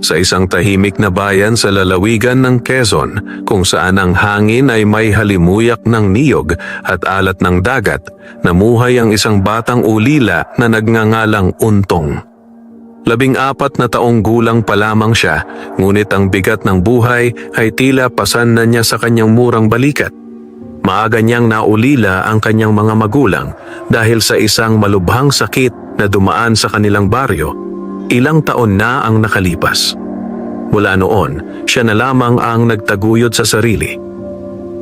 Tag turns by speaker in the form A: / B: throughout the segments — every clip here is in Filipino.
A: Sa isang tahimik na bayan sa lalawigan ng Quezon, kung saan ang hangin ay may halimuyak ng niyog at alat ng dagat, namuhay ang isang batang ulila na nagngangalang Untong. 14 na taong gulang pa lamang siya, ngunit ang bigat ng buhay ay tila pasan na niya sa kanyang murang balikat. Maaga niyang naulila ang kanyang mga magulang dahil sa isang malubhang sakit na dumaan sa kanilang baryo. Ilang taon na ang nakalipas. Mula noon, siya na lamang ang nagtaguyod sa sarili.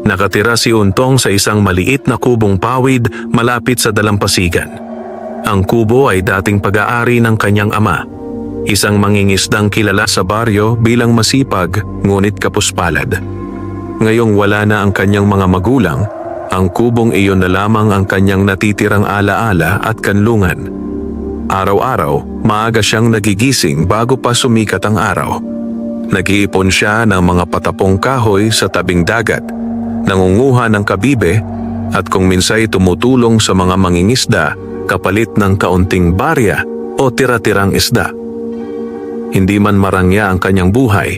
A: Nakatira si Untong sa isang maliit na kubong pawid malapit sa dalampasigan. Ang kubo ay dating pag-aari ng kanyang ama, isang mangingisdang kilala sa baryo bilang masipag ngunit kapuspalad. Ngayong wala na ang kanyang mga magulang, ang kubong iyon na lamang ang kanyang natitirang alaala at kanlungan. Araw-araw, maaga siyang nagigising bago pa sumikat ang araw. Nag-iipon siya ng mga patapong kahoy sa tabing dagat, nangunguha ng kabibe at kung minsay tumutulong sa mga mangingisda kapalit ng kaunting barya o tira-tirang isda. Hindi man marangya ang kanyang buhay,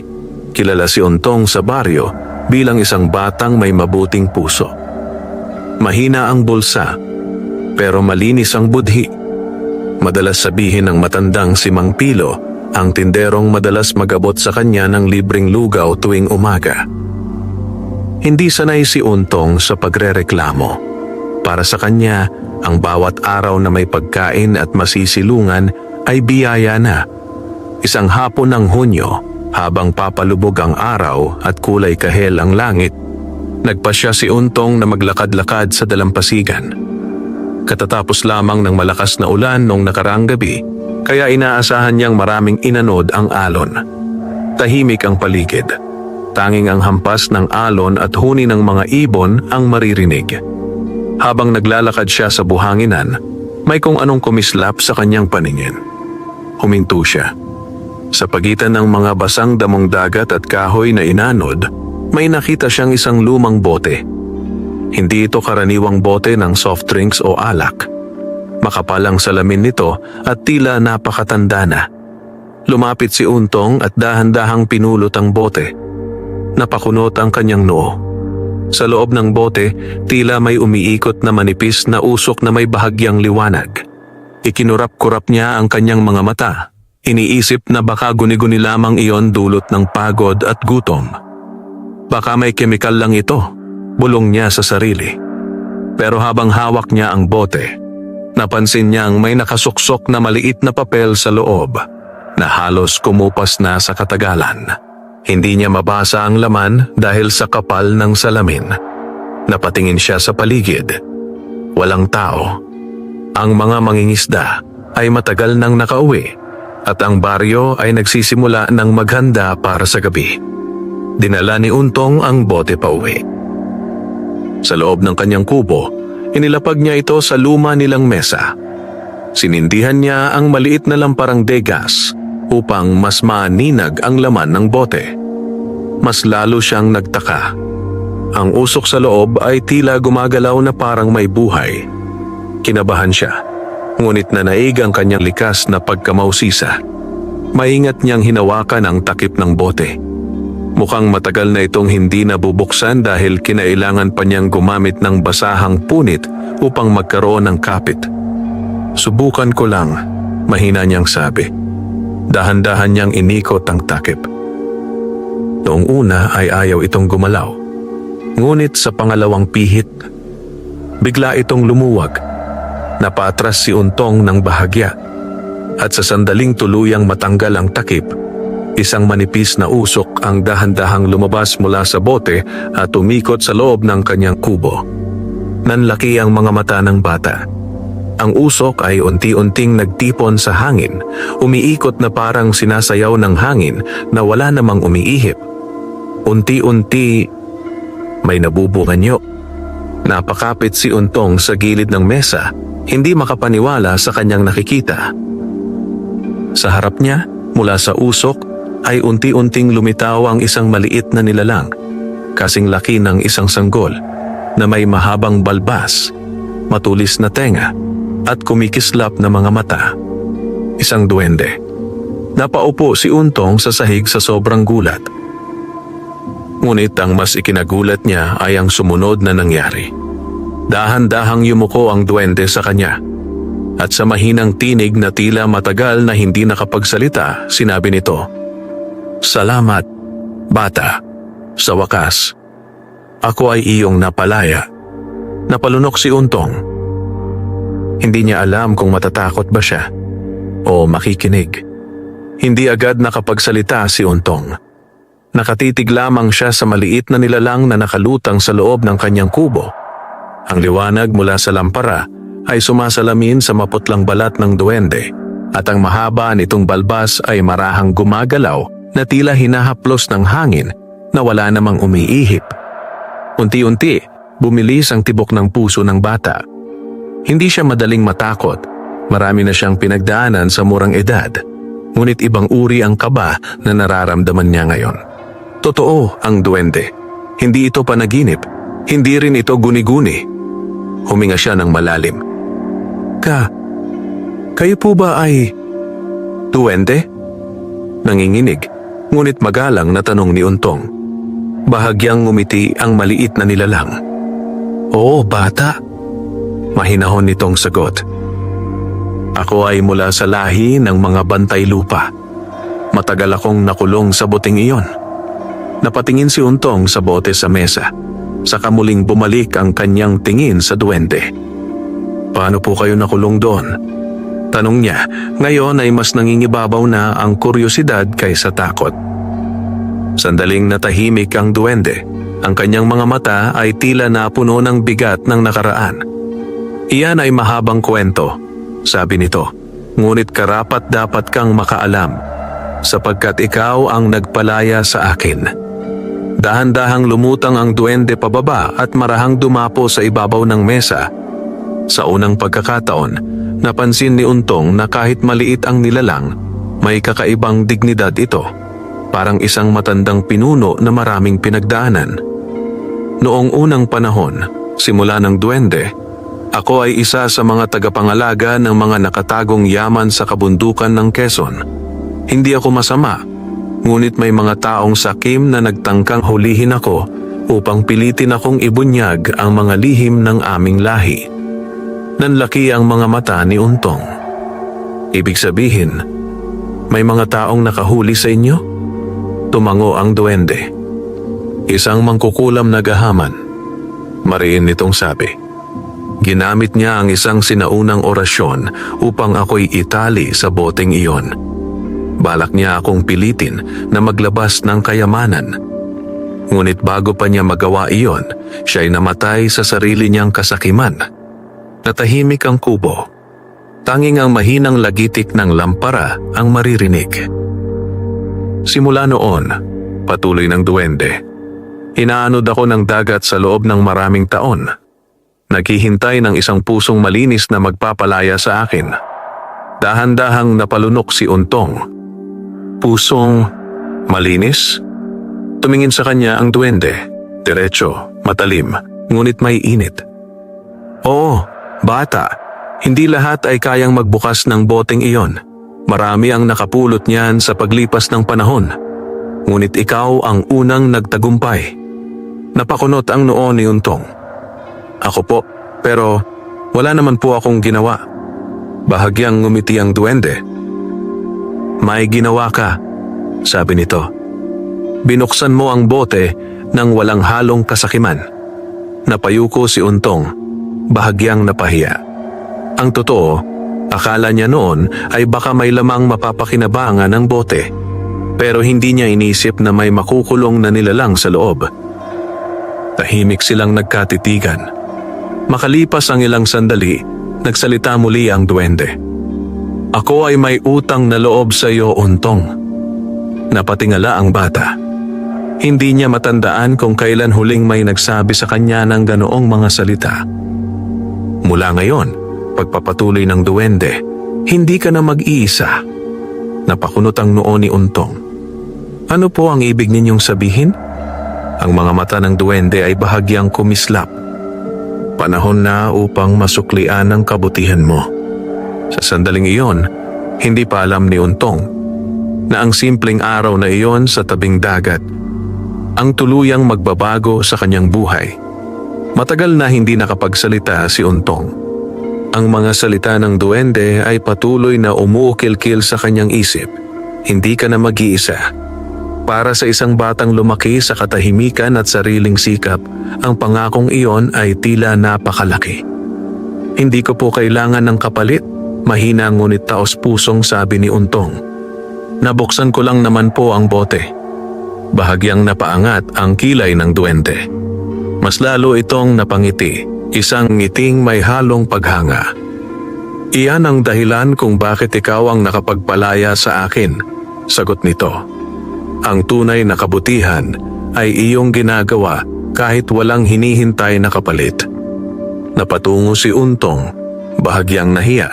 A: kilala si Untong sa baryo bilang isang batang may mabuting puso. Mahina ang bulsa, pero malinis ang budhi. Madalas sabihin ng matandang si Mang Pilo, ang tinderong madalas magabot sa kanya ng libreng lugaw tuwing umaga. Hindi sanay si Untong sa pagrereklamo. Para sa kanya, ang bawat araw na may pagkain at masisilungan ay biyaya na. Isang hapon ng Hunyo, habang papalubog ang araw at kulay kahel ang langit, nagpasya si Untong na maglakad-lakad sa dalampasigan. Katatapos lamang ng malakas na ulan noong nakaraang gabi, kaya inaasahan niyang maraming inanod ang alon. Tahimik ang paligid. Tanging ang hampas ng alon at huni ng mga ibon ang maririnig. Habang naglalakad siya sa buhanginan, may kung anong kumislap sa kanyang paningin. Huminto siya. Sa pagitan ng mga basang damong dagat at kahoy na inanod, may nakita siyang isang lumang bote. Hindi ito karaniwang bote ng soft drinks o alak. Makapal ang salamin nito at tila napakatanda na. Lumapit si Untong at dahan-dahang pinulot ang bote. Napakunot ang kanyang noo. Sa loob ng bote, tila may umiikot na manipis na usok na may bahagyang liwanag. Ikinurap-kurap niya ang kanyang mga mata. Iniisip na baka guni-guni lamang iyon dulot ng pagod at gutom. Baka may kemikal lang ito, bulong niya sa sarili. Pero habang hawak niya ang bote, napansin niyang may nakasuksok na maliit na papel sa loob na halos kumupas na sa katagalan. Hindi niya mabasa ang laman dahil sa kapal ng salamin. Napatingin siya sa paligid. Walang tao. Ang mga mangingisda ay matagal nang nakauwi at ang baryo ay nagsisimula ng maghanda para sa gabi. Dinala ni Untong ang bote pauwi. Sa loob ng kanyang kubo, inilapag niya ito sa luma nilang mesa. Sinindihan niya ang maliit na lamparang degas upang mas maaninag ang laman ng bote. Mas lalo siyang nagtaka. Ang usok sa loob ay tila gumagalaw na parang may buhay. Kinabahan siya, ngunit nanaig ang kanyang likas na pagkamausisa. Maingat niyang hinawakan ang takip ng bote. Mukhang matagal na itong hindi nabubuksan dahil kinailangan pa niyang gumamit ng basahang punit upang magkaroon ng kapit. Subukan ko lang, mahina niyang sabi. Dahan-dahan niyang inikot ang takip. Noong una ay ayaw itong gumalaw. Ngunit sa pangalawang pihit, bigla itong lumuwag. Napatras si Untong ng bahagya. At sa sandaling tuluyang matanggal ang takip, isang manipis na usok ang dahan-dahang lumabas mula sa bote at umikot sa loob ng kanyang kubo. Nanlaki ang mga mata ng bata. Ang usok ay unti-unting nagtipon sa hangin, umiikot na parang sinasayaw ng hangin na wala namang umiihip. Unti-unti, may nabubunganyo. Napakapit si Untong sa gilid ng mesa, hindi makapaniwala sa kanyang nakikita. Sa harap niya, mula sa usok, ay unti-unting lumitaw ang isang maliit na nilalang, kasing laki ng isang sanggol, na may mahabang balbas, matulis na tenga, at kumikislap na mga mata. Isang duwende. Napaupo si Untong sa sahig sa sobrang gulat. Ngunit ang mas ikinagulat niya ay ang sumunod na nangyari. Dahan-dahang yumuko ang duwende sa kanya. At sa mahinang tinig na tila matagal na hindi nakapagsalita, sinabi nito, "Salamat, bata. Sa wakas, ako ay iyong napalaya." Napalunok si Untong. Hindi niya alam kung matatakot ba siya o makikinig. Hindi agad nakapagsalita si Untong. Nakatitig lamang siya sa maliit na nilalang na nakalutang sa loob ng kanyang kubo. Ang liwanag mula sa lampara ay sumasalamin sa maputlang balat ng duwende at ang mahaba nitong balbas ay marahang gumagalaw na tila hinahaplos ng hangin na wala namang umiihip. Unti-unti, bumilis ang tibok ng puso ng bata. Hindi siya madaling matakot. Marami na siyang pinagdaanan sa murang edad. Ngunit ibang uri ang kaba na nararamdaman niya ngayon. Totoo ang duwende. Hindi ito panaginip. Hindi rin ito guni-guni. Huminga siya ng malalim. Kayo po ba ay duwende? Nanginginig, ngunit magalang na tanong ni Untong. Bahagyang ngumiti ang maliit na nilalang. "Oo, bata." Mahinahon nitong sagot. "Ako ay mula sa lahi ng mga bantay lupa. Matagal akong nakulong sa boteng iyon." Napatingin si Untong sa bote sa mesa. Saka muling bumalik ang kanyang tingin sa duwende. "Paano po kayo nakulong doon?" Tanong niya. Ngayon ay mas nangingibabaw na ang kuryosidad kaysa takot. Sandaling natahimik ang duwende. Ang kanyang mga mata ay tila napuno ng bigat ng nakaraan. "Iyan ay mahabang kwento," sabi nito. "Ngunit karapat dapat kang makaalam, sapagkat ikaw ang nagpalaya sa akin." Dahan-dahang lumutang ang duwende pababa at marahang dumapo sa ibabaw ng mesa. Sa unang pagkakataon, napansin ni Untong na kahit maliit ang nilalang, may kakaibang dignidad ito. Parang isang matandang pinuno na maraming pinagdaanan. Noong unang panahon, simula ng duwende, ako ay isa sa mga tagapangalaga ng mga nakatagong yaman sa kabundukan ng Quezon. Hindi ako masama, ngunit may mga taong sakim na nagtangkang hulihin ako upang pilitin akong ibunyag ang mga lihim ng aming lahi. Nanlaki ang mga mata ni Untong. "Ibig sabihin, may mga taong nakahuli sa inyo?" Tumango ang duwende. "Isang mangkukulam na gahaman," mariin nitong sabi. Ginamit niya ang isang sinaunang orasyon upang ako'y itali sa boteng iyon. Balak niya akong pilitin na maglabas ng kayamanan. Ngunit bago pa niya magawa iyon, siya'y namatay sa sarili niyang kasakiman. Natahimik ang kubo. Tanging ang mahinang lagitik ng lampara ang maririnig. "Simula noon," patuloy ng duwende, "inaanod ako ng dagat sa loob ng maraming taon. Naghihintay ng isang pusong malinis na magpapalaya sa akin." Dahan-dahang napalunok si Untong. "Pusong malinis?" Tumingin sa kanya ang duwende. Diretso, matalim, ngunit may init. "Oo, bata. Hindi lahat ay kayang magbukas ng boteng iyon. Marami ang nakapulot niyan sa paglipas ng panahon. Ngunit ikaw ang unang nagtagumpay." Napakunot ang noo ni Untong. "Ako po, pero wala naman po akong ginawa." Bahagyang ngumiti ang duwende. "May ginawa ka," sabi nito. "Binuksan mo ang bote nang walang halong kasakiman." Napayuko si Untong, bahagyang napahiya. Ang totoo, akala niya noon ay baka may lamang mapapakinabangan ng bote. Pero hindi niya inisip na may makukulong na nilalang sa loob. Tahimik silang nagkatitigan. Makalipas ang ilang sandali, nagsalita muli ang duwende. "Ako ay may utang na loob sa iyo, Untong." Napatingala ang bata. Hindi niya matandaan kung kailan huling may nagsabi sa kanya ng ganoong mga salita. "Mula ngayon," pagpapatuloy ng duwende, "hindi ka na mag-iisa." Napakunot ang noo ni Untong. "Ano po ang ibig ninyong sabihin?" Ang mga mata ng duwende ay bahagyang kumislap. "Panahon na upang masuklian ang kabutihan mo." Sa sandaling iyon, hindi pa alam ni Untong. na ang simpleng araw na iyon sa tabing dagat ang tuluyang magbabago sa kanyang buhay. Matagal na hindi nakapagsalita si Untong. Ang mga salita ng duwende ay patuloy na umuukil-kil sa kanyang isip. Hindi ka na mag-iisa. Para sa isang batang lumaki sa katahimikan at sariling sikap, ang pangakong iyon ay tila napakalaki. Hindi ko po kailangan ng kapalit, mahina ngunit taos-pusong sabi ni Untong. Nabuksan ko lang naman po ang bote. Bahagyang napaangat ang kilay ng duwende. Mas lalo itong napangiti, isang ngiting may halong paghanga. Iyan ang dahilan kung bakit ikaw ang nakapagpalaya sa akin, sagot nito. Ang tunay na kabutihan ay iyong ginagawa kahit walang hinihintay na kapalit. Napatungo si Untong, bahagyang nahiya.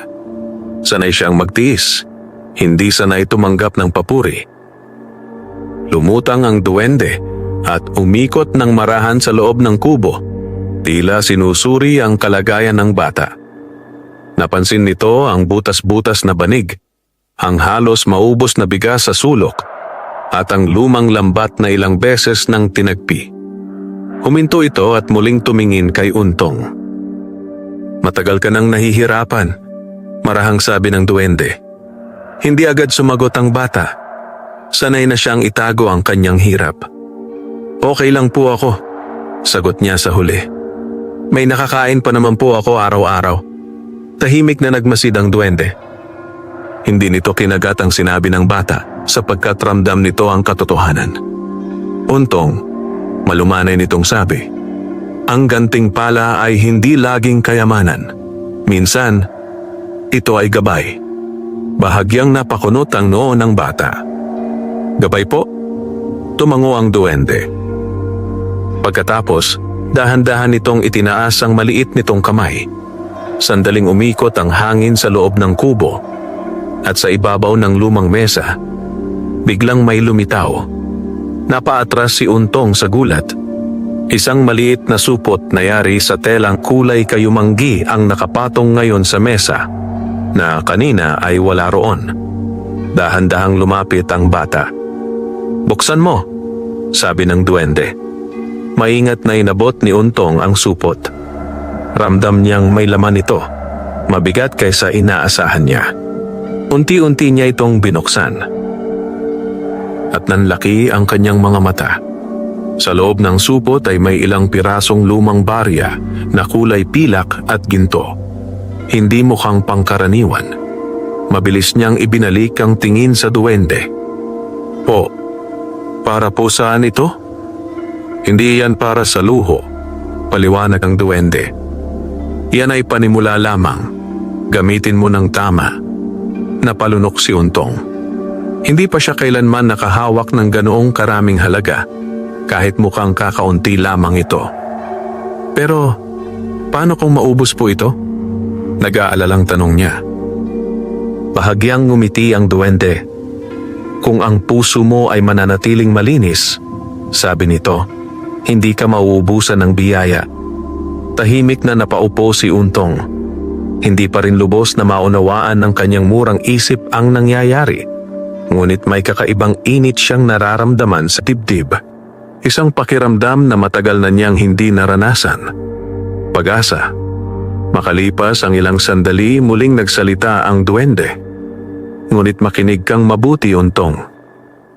A: Sanay siyang magtiis, hindi sanay tumanggap ng papuri. Lumutang ang duwende at umikot ng marahan sa loob ng kubo, tila sinusuri ang kalagayan ng bata. Napansin nito ang butas-butas na banig, ang halos maubos na bigas sa sulok, at ang lumang lambat na ilang beses ng tinagpi. Huminto ito at muling tumingin kay Untong. Matagal ka nang nahihirapan, marahang sabi ng duwende. Hindi agad sumagot ang bata. Sanay na siyang itago ang kanyang hirap. Okay lang po ako, sagot niya sa huli. May nakakain pa naman po ako araw-araw. Tahimik na nagmasid ang duwende. Hindi nito kinagat ang sinabi ng bata sapagkat ramdam nito ang katotohanan. Untong, malumanay nitong sabi, ang gantimpala ay hindi laging kayamanan. Minsan, ito ay gabay. Bahagyang napakunot ang noo ng bata. Gabay po? Tumango ang duwende. Pagkatapos, dahan-dahan nitong itinaas ang maliit nitong kamay. Sandaling umikot ang hangin sa loob ng kubo at sa ibabaw ng lumang mesa, biglang may lumitaw. Napaatras si Untong sa gulat. Isang maliit na supot na yari sa telang kulay kayumanggi ang nakapatong ngayon sa mesa na kanina ay wala roon. Dahan-dahang lumapit ang bata. Buksan mo, sabi ng duwende. Maingat na inabot ni Untong ang supot. Ramdam niyang may laman ito, mabigat kaysa inaasahan niya. Unti-unti niya itong binuksan. At nanlaki ang kanyang mga mata. Sa loob ng supot ay may ilang pirasong lumang barya na kulay pilak at ginto. Hindi mukhang pangkaraniwan. Mabilis niyang ibinalik ang tingin sa duwende. Po, para po saan ito? Hindi yan para sa luho, paliwanag ang duwende. Yan ay panimula lamang. Gamitin mo ng tama. Napalunok si Untong. Hindi pa siya kailanman nakahawak ng ganoong karaming halaga, kahit mukhang kakaunti lamang ito. Pero, paano kung maubos po ito? Nag-aalalang tanong niya. Bahagyang ngumiti ang duwende. Kung ang puso mo ay mananatiling malinis, sabi nito, hindi ka mauubusan ng biyaya. Tahimik na napaupo si Untong. Hindi pa rin lubos na maunawaan ng kanyang murang isip ang nangyayari. Ngunit may kakaibang init siyang nararamdaman sa dibdib. Isang pakiramdam na matagal na niyang hindi naranasan. Pag-asa. Makalipas ang ilang sandali, muling nagsalita ang duwende. Ngunit makinig kang mabuti, Untong.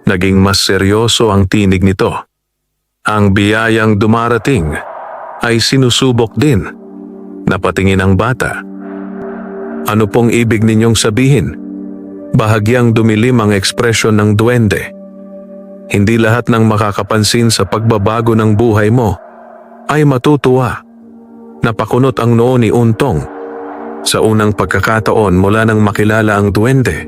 A: Naging mas seryoso ang tinig nito. Ang biyayang dumarating ay sinusubok din. Napatingin ang bata. Ano pong ibig ninyong sabihin? Bahagyang dumilim ang ekspresyon ng duwende. Hindi lahat ng makakapansin sa pagbabago ng buhay mo ay matutuwa. Napakunot ang noo ni Untong. Sa unang pagkakataon mula nang makilala ang duwende,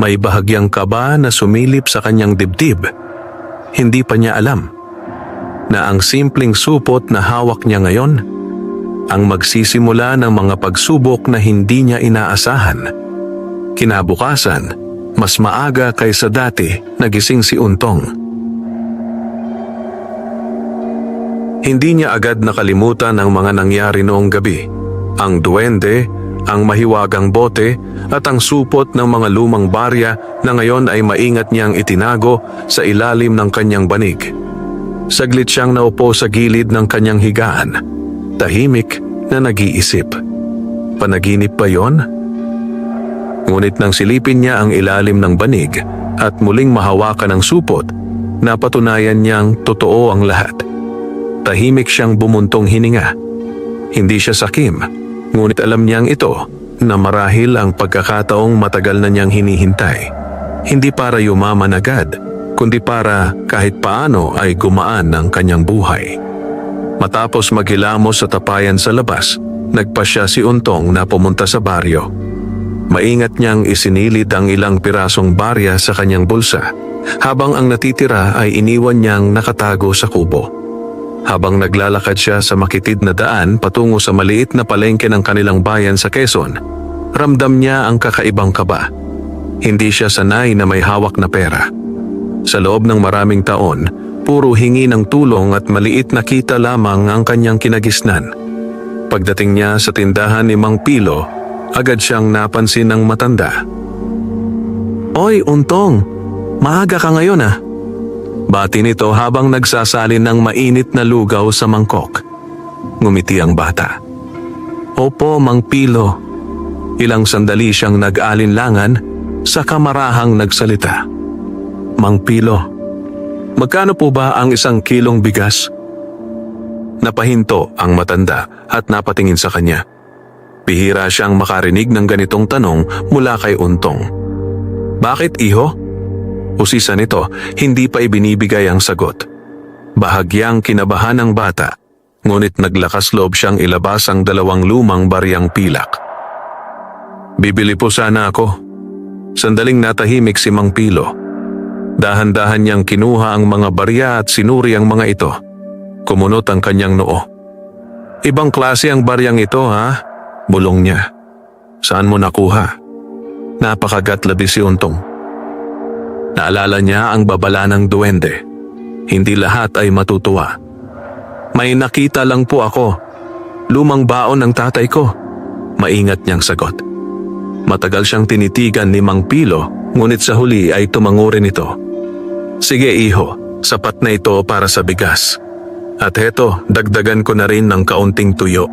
A: may bahagyang kaba na sumilip sa kanyang dibdib. Hindi pa niya alam na ang simpleng supot na hawak niya ngayon ang magsisimula ng mga pagsubok na hindi niya inaasahan. Kinabukasan, mas maaga kaysa dati, nagising si Untong. Hindi niya agad nakalimutan ang mga nangyari noong gabi. Ang duwende ang mahiwagang bote at ang supot ng mga lumang barya na ngayon ay maingat niyang itinago sa ilalim ng kanyang banig. Saglit siyang naupo sa gilid ng kanyang higaan, tahimik na nag-iisip. Panaginip ba yon? Ngunit nang silipin niya ang ilalim ng banig at muling mahawakan ang supot, napatunayan niyang totoo ang lahat. Tahimik siyang bumuntong hininga. Hindi siya sakim. Ngunit alam niyang ito na marahil ang pagkakataong matagal na niyang hinihintay. Hindi para yumaman agad, kundi para kahit paano ay gumaan ang kanyang buhay. Matapos maghilamos sa tapayan sa labas, nagpasya si Untong na pumunta sa baryo. Maingat niyang isinilid ang ilang pirasong barya sa kanyang bulsa, habang ang natitira ay iniwan niyang nakatago sa kubo. Habang naglalakad siya sa makitid na daan patungo sa maliit na palengke ng kanilang bayan sa Quezon, ramdam niya ang kakaibang kaba. Hindi siya sanay na may hawak na pera. Sa loob ng maraming taon, puro hingi ng tulong at maliit na kita lamang ang kanyang kinagisnan. Pagdating niya sa tindahan ni Mang Pilo, agad siyang napansin ng matanda. "Oy, Untong, maaga ka ngayon ah." Bati nito habang nagsasalin ng mainit na lugaw sa mangkok. Ngumiti ang bata. "Opo, Mang Pilo." Ilang sandali siyang nag-alinlangan, saka marahang nagsalita. "Mang Pilo, magkano po ba ang 1 kilong bigas?" Napahinto ang matanda at napatingin sa kanya. Bihira siyang makarinig ng ganitong tanong mula kay Untong. "Bakit, iho?" Usisa nito, hindi pa ibinibigay ang sagot. Bahagyang kinabahan ng bata, ngunit naglakas loob siyang ilabas ang 2 lumang baryang pilak. "Bibili po sana ako." Sandaling natahimik si Mang Pilo. Dahan-dahan niyang kinuha ang mga barya at sinuri ang mga ito. Kumunot ang kanyang noo. "Ibang klase ang baryang ito, ha?" Bulong niya. "Saan mo nakuha?" Napakagatlabi si Untong. Naalala niya ang babala ng duwende. Hindi lahat ay matutuwa. "May nakita lang po ako. Lumang baon ng tatay ko." Maingat niyang sagot. Matagal siyang tinitigan ni Mang Pilo, ngunit sa huli ay tumango rin ito. "Sige iho, sapat na ito para sa bigas. At heto, dagdagan ko na rin ng kaunting tuyo."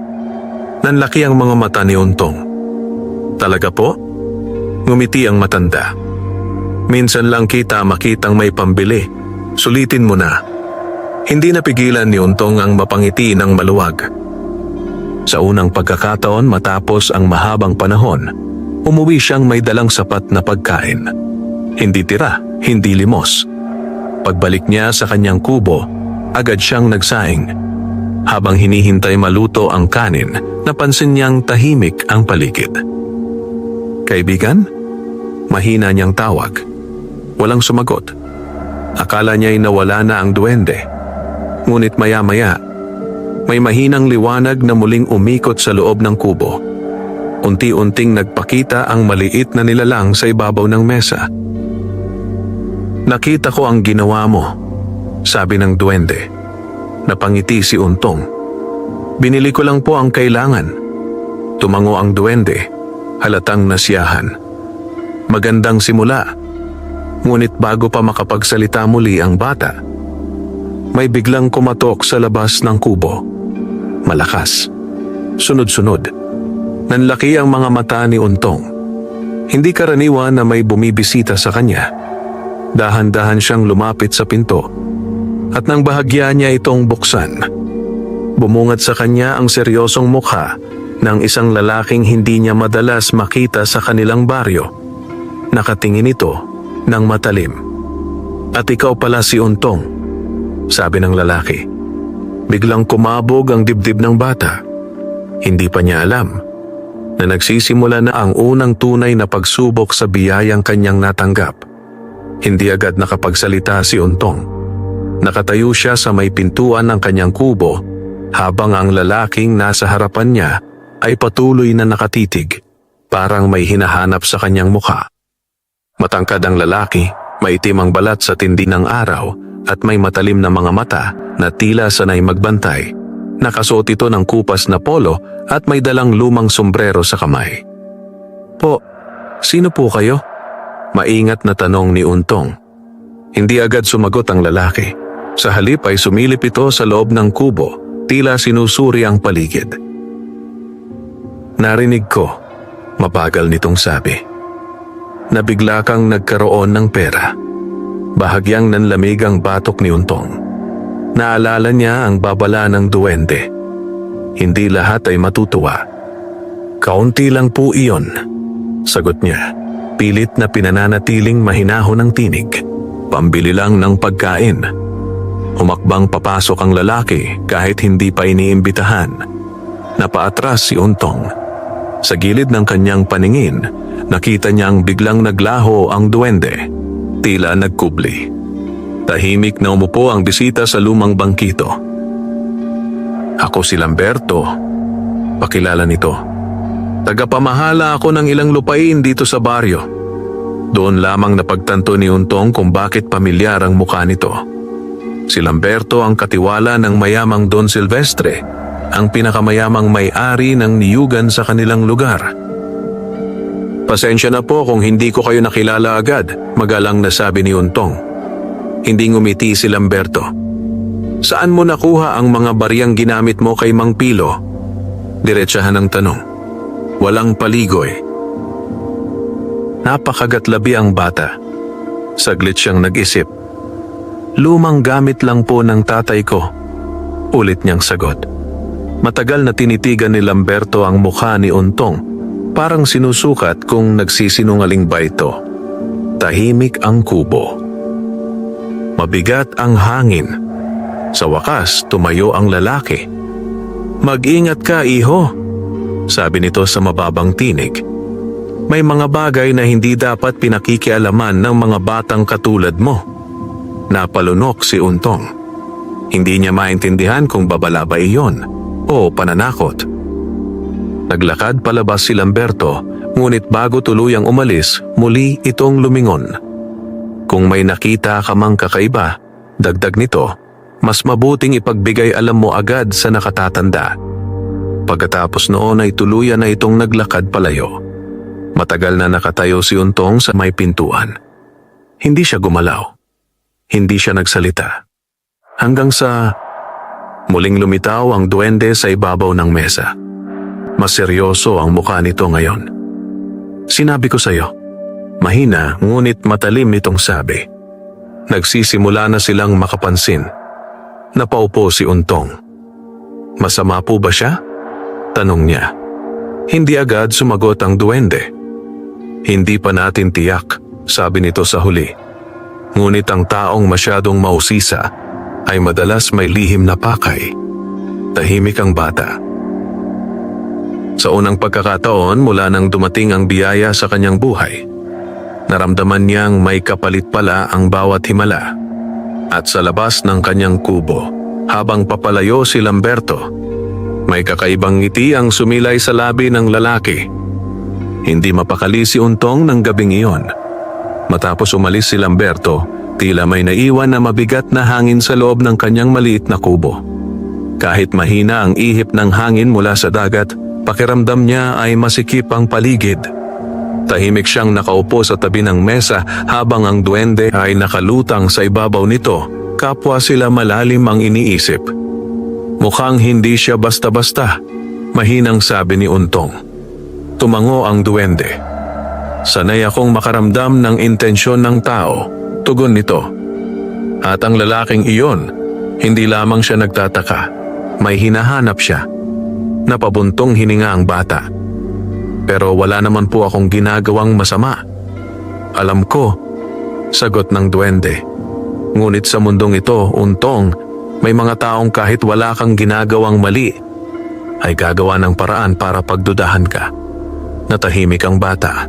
A: Nanlaki ang mga mata ni Untong. "Talaga po?" Ngumiti ang matanda. "Minsan lang kita makitang may pambili. Sulitin mo na." Hindi napigilan ni Untong ang mapangiti ng maluwag. Sa unang pagkakataon matapos ang mahabang panahon, umuwi siyang may dalang sapat na pagkain. Hindi tira, hindi limos. Pagbalik niya sa kanyang kubo, agad siyang nagsaing. Habang hinihintay maluto ang kanin, napansin niyang tahimik ang paligid. "Kaibigan?" Mahina niyang tawag. Walang sumagot. Akala niya'y nawala na ang duwende. Ngunit maya-maya, may mahinang liwanag na muling umikot sa loob ng kubo. Unti-unting nagpakita ang maliit na nilalang sa ibabaw ng mesa. "Nakita ko ang ginawa mo," sabi ng duwende. Napangiti si Untong. "Binili ko lang po ang kailangan." Tumango ang duwende, halatang nasiyahan. "Magandang simula." Ngunit bago pa makapagsalita muli ang bata, may biglang kumatok sa labas ng kubo. Malakas. Sunod-sunod. Nanlaki ang mga mata ni Untong. Hindi karaniwan na may bumibisita sa kanya. Dahan-dahan siyang lumapit sa pinto. At nang bahagya niya itong buksan, bumungad sa kanya ang seryosong mukha ng isang lalaking hindi niya madalas makita sa kanilang baryo. Nakatingin ito ng matalim. "At ikaw pala si Untong," sabi ng lalaki. Biglang kumabog ang dibdib ng bata. Hindi pa niya alam na nagsisimula na ang unang tunay na pagsubok sa biyayang kanyang natanggap. Hindi agad nakapagsalita si Untong. Nakatayo siya sa may pintuan ng kanyang kubo habang ang lalaking nasa harapan niya ay patuloy na nakatitig, parang may hinahanap sa kanyang mukha. Matangkad ang lalaki, maitim ang balat sa tindi ng araw at may matalim na mga mata na tila sanay magbantay. Nakasuot ito ng kupas na polo at may dalang lumang sombrero sa kamay. Po, sino po kayo? Maingat na tanong ni Untong. Hindi agad sumagot ang lalaki. Sa halip ay sumilip ito sa loob ng kubo, tila sinusuri ang paligid. Narinig ko, mabagal nitong sabi. Nabigla kang nagkaroon ng pera. Bahagyang nanlamig ang batok ni Untong. Naalala niya ang babala ng duwende. Hindi lahat ay matutuwa. Kaunti lang po iyon, sagot niya. Pilit na pinananatiling mahinahon ang tinig. Pambili lang ng pagkain. Humakbang papasok ang lalaki kahit hindi pa iniimbitahan. Napaatras si Untong. Sa gilid ng kanyang paningin, nakita niyang biglang naglaho ang duwende. Tila nagkubli. Tahimik na umupo ang bisita sa lumang bangkito. Ako si Lamberto. Pakilala nito. Tagapamahala ako ng ilang lupain dito sa baryo. Doon lamang napagtanto ni Untong kung bakit pamilyar ang mukha nito. Si Lamberto ang katiwala ng mayamang Don Silvestre, ang pinakamayamang may-ari ng niyugan sa kanilang lugar. Pasensya na po kung hindi ko kayo nakilala agad, magalang na sabi ni Untong. Hindi ngumiti si Lamberto. Saan mo nakuha ang mga bariyang ginamit mo kay Mang Pilo? Diretsahan ang tanong. Walang paligoy. Napakagatlabi ang bata. Saglit siyang nag-isip. Lumang gamit lang po ng tatay ko. Ulit niyang sagot. Matagal na tinitigan ni Lamberto ang mukha ni Untong. Parang sinusukat kung nagsisinungaling ba ito. Tahimik ang kubo. Mabigat ang hangin. Sa wakas, tumayo ang lalaki. Mag-ingat ka, iho, sabi nito sa mababang tinig. May mga bagay na hindi dapat pinakikialaman ng mga batang katulad mo. Napalunok si Untong. Hindi niya maintindihan kung babala ba iyon o pananakot. Naglakad palabas si Lamberto, ngunit bago tuluyang umalis, muli itong lumingon. Kung may nakita ka mang kakaiba, dagdag nito, mas mabuting ipagbigay alam mo agad sa nakatatanda. Pagkatapos noon ay tuluyan na itong naglakad palayo. Matagal na nakatayo si Untong sa may pintuan. Hindi siya gumalaw. Hindi siya nagsalita. Hanggang sa muling lumitaw ang duwende sa ibabaw ng mesa. Mas seryoso ang mukha nito ngayon. Sinabi ko sa'yo. Mahina ngunit matalim nitong sabi. Nagsisimula na silang makapansin. Napaupo si Untong. Masama po ba siya? Tanong niya. Hindi agad sumagot ang duwende. Hindi pa natin tiyak, sabi nito sa huli. Ngunit ang taong masyadong mausisa ay madalas may lihim na pakay. Tahimik ang bata. Sa unang pagkakataon mula nang dumating ang biyaya sa kanyang buhay, naramdaman niyang may kapalit pala ang bawat himala. At sa labas ng kanyang kubo, habang papalayo si Lamberto, may kakaibang ngiti ang sumilay sa labi ng lalaki. Hindi mapakali si Untong ng gabing iyon. Matapos umalis si Lamberto, tila may naiwan na mabigat na hangin sa loob ng kanyang maliit na kubo. Kahit mahina ang ihip ng hangin mula sa dagat, pakiramdam niya ay masikip ang paligid. Tahimik siyang nakaupo sa tabi ng mesa habang ang duwende ay nakalutang sa ibabaw nito, kapwa sila malalim ang iniisip. Mukhang hindi siya basta-basta, mahinang sabi ni Untong. Tumango ang duwende. Sanay akong makaramdam ng intensyon ng tao, tugon nito. At ang lalaking iyon, hindi lamang siya nagtataka, may hinahanap siya. Napabuntong hininga ang bata. Pero wala naman po akong ginagawang masama. Alam ko, sagot ng duwende. Ngunit sa mundong ito, Untong, may mga taong kahit wala kang ginagawang mali, ay gagawa ng paraan para pagdudahan ka. Natahimik ang bata.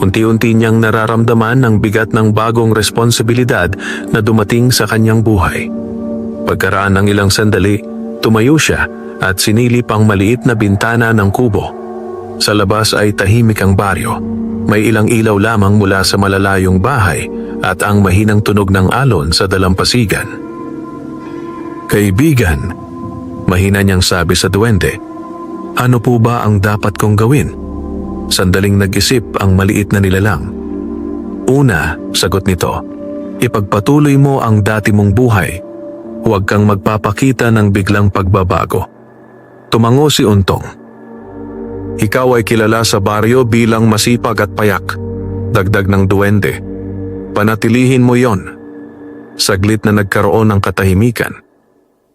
A: Unti-unti niyang nararamdaman ang bigat ng bagong responsibilidad na dumating sa kanyang buhay. Pagkaraan ng ilang sandali, tumayo siya at sinilip ang maliit na bintana ng kubo. Sa labas ay tahimik ang baryo. May ilang ilaw lamang mula sa malalayong bahay at ang mahinang tunog ng alon sa dalampasigan. Kaibigan, Mahina niyang sabi sa duwende, "Ano po ba ang dapat kong gawin?" Sandaling nag-isip ang maliit na nilalang. Una, sagot nito, ipagpatuloy mo ang dati mong buhay. Huwag kang magpapakita ng biglang pagbabago. Tumango si Untong. Ikaw ay kilala sa baryo bilang masipag at payak. Dagdag ng duwende. Panatilihin mo yon. Saglit na nagkaroon ng katahimikan.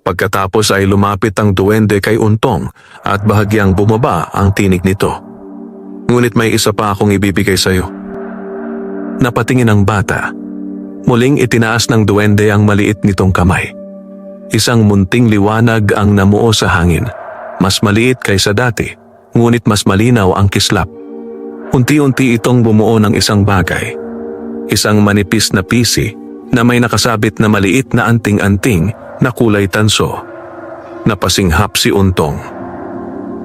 A: Pagkatapos ay lumapit ang duwende kay Untong at bahagyang bumaba ang tinig nito. Ngunit may isa pa akong ibibigay sa iyo. Napatingin ang bata. Muling itinaas ng duwende ang maliit nitong kamay. Isang munting liwanag ang namuo sa hangin. Mas maliit kaysa dati, ngunit mas malinaw ang kislap. Unti-unti itong bumuo ng isang bagay. Isang manipis na pisi na may nakasabit na maliit na anting-anting na kulay tanso. Napasinghap si Untong.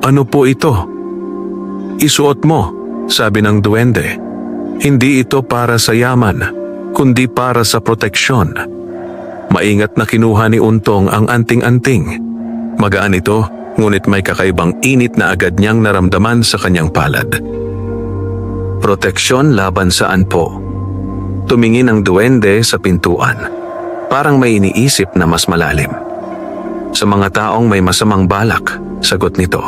A: "Ano po ito?" "Isuot mo," sabi ng duwende. "Hindi ito para sa yaman, kundi para sa proteksyon." Maingat na kinuha ni Untong ang anting-anting. Magaan ito, ngunit may kakaibang init na agad niyang naramdaman sa kanyang palad. Proteksyon laban saan po? Tumingin ang duwende sa pintuan. Parang may iniisip na mas malalim. Sa mga taong may masamang balak, sagot nito.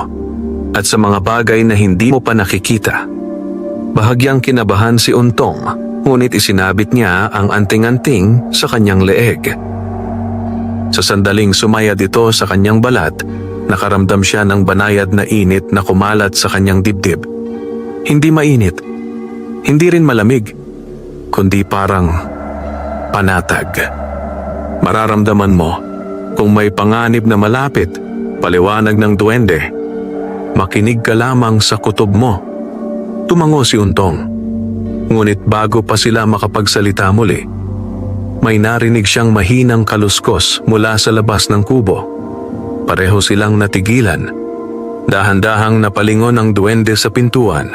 A: At sa mga bagay na hindi mo pa nakikita. Bahagyang kinabahan si Untong, ngunit isinabit niya ang anting-anting sa kanyang leeg. Sa sandaling sumayad ito sa kanyang balat, nakaramdam siya ng banayad na init na kumalat sa kanyang dibdib. Hindi mainit, hindi rin malamig, kundi parang panatag. Mararamdaman mo kung may panganib na malapit, paliwanag ng duwende. Makinig ka lamang sa kutob mo. Tumango si Untong. Ngunit bago pa sila makapagsalita muli, may narinig siyang mahinang kaluskos mula sa labas ng kubo. Pareho silang natigilan. Dahan-dahang napalingon ang duwende sa pintuan.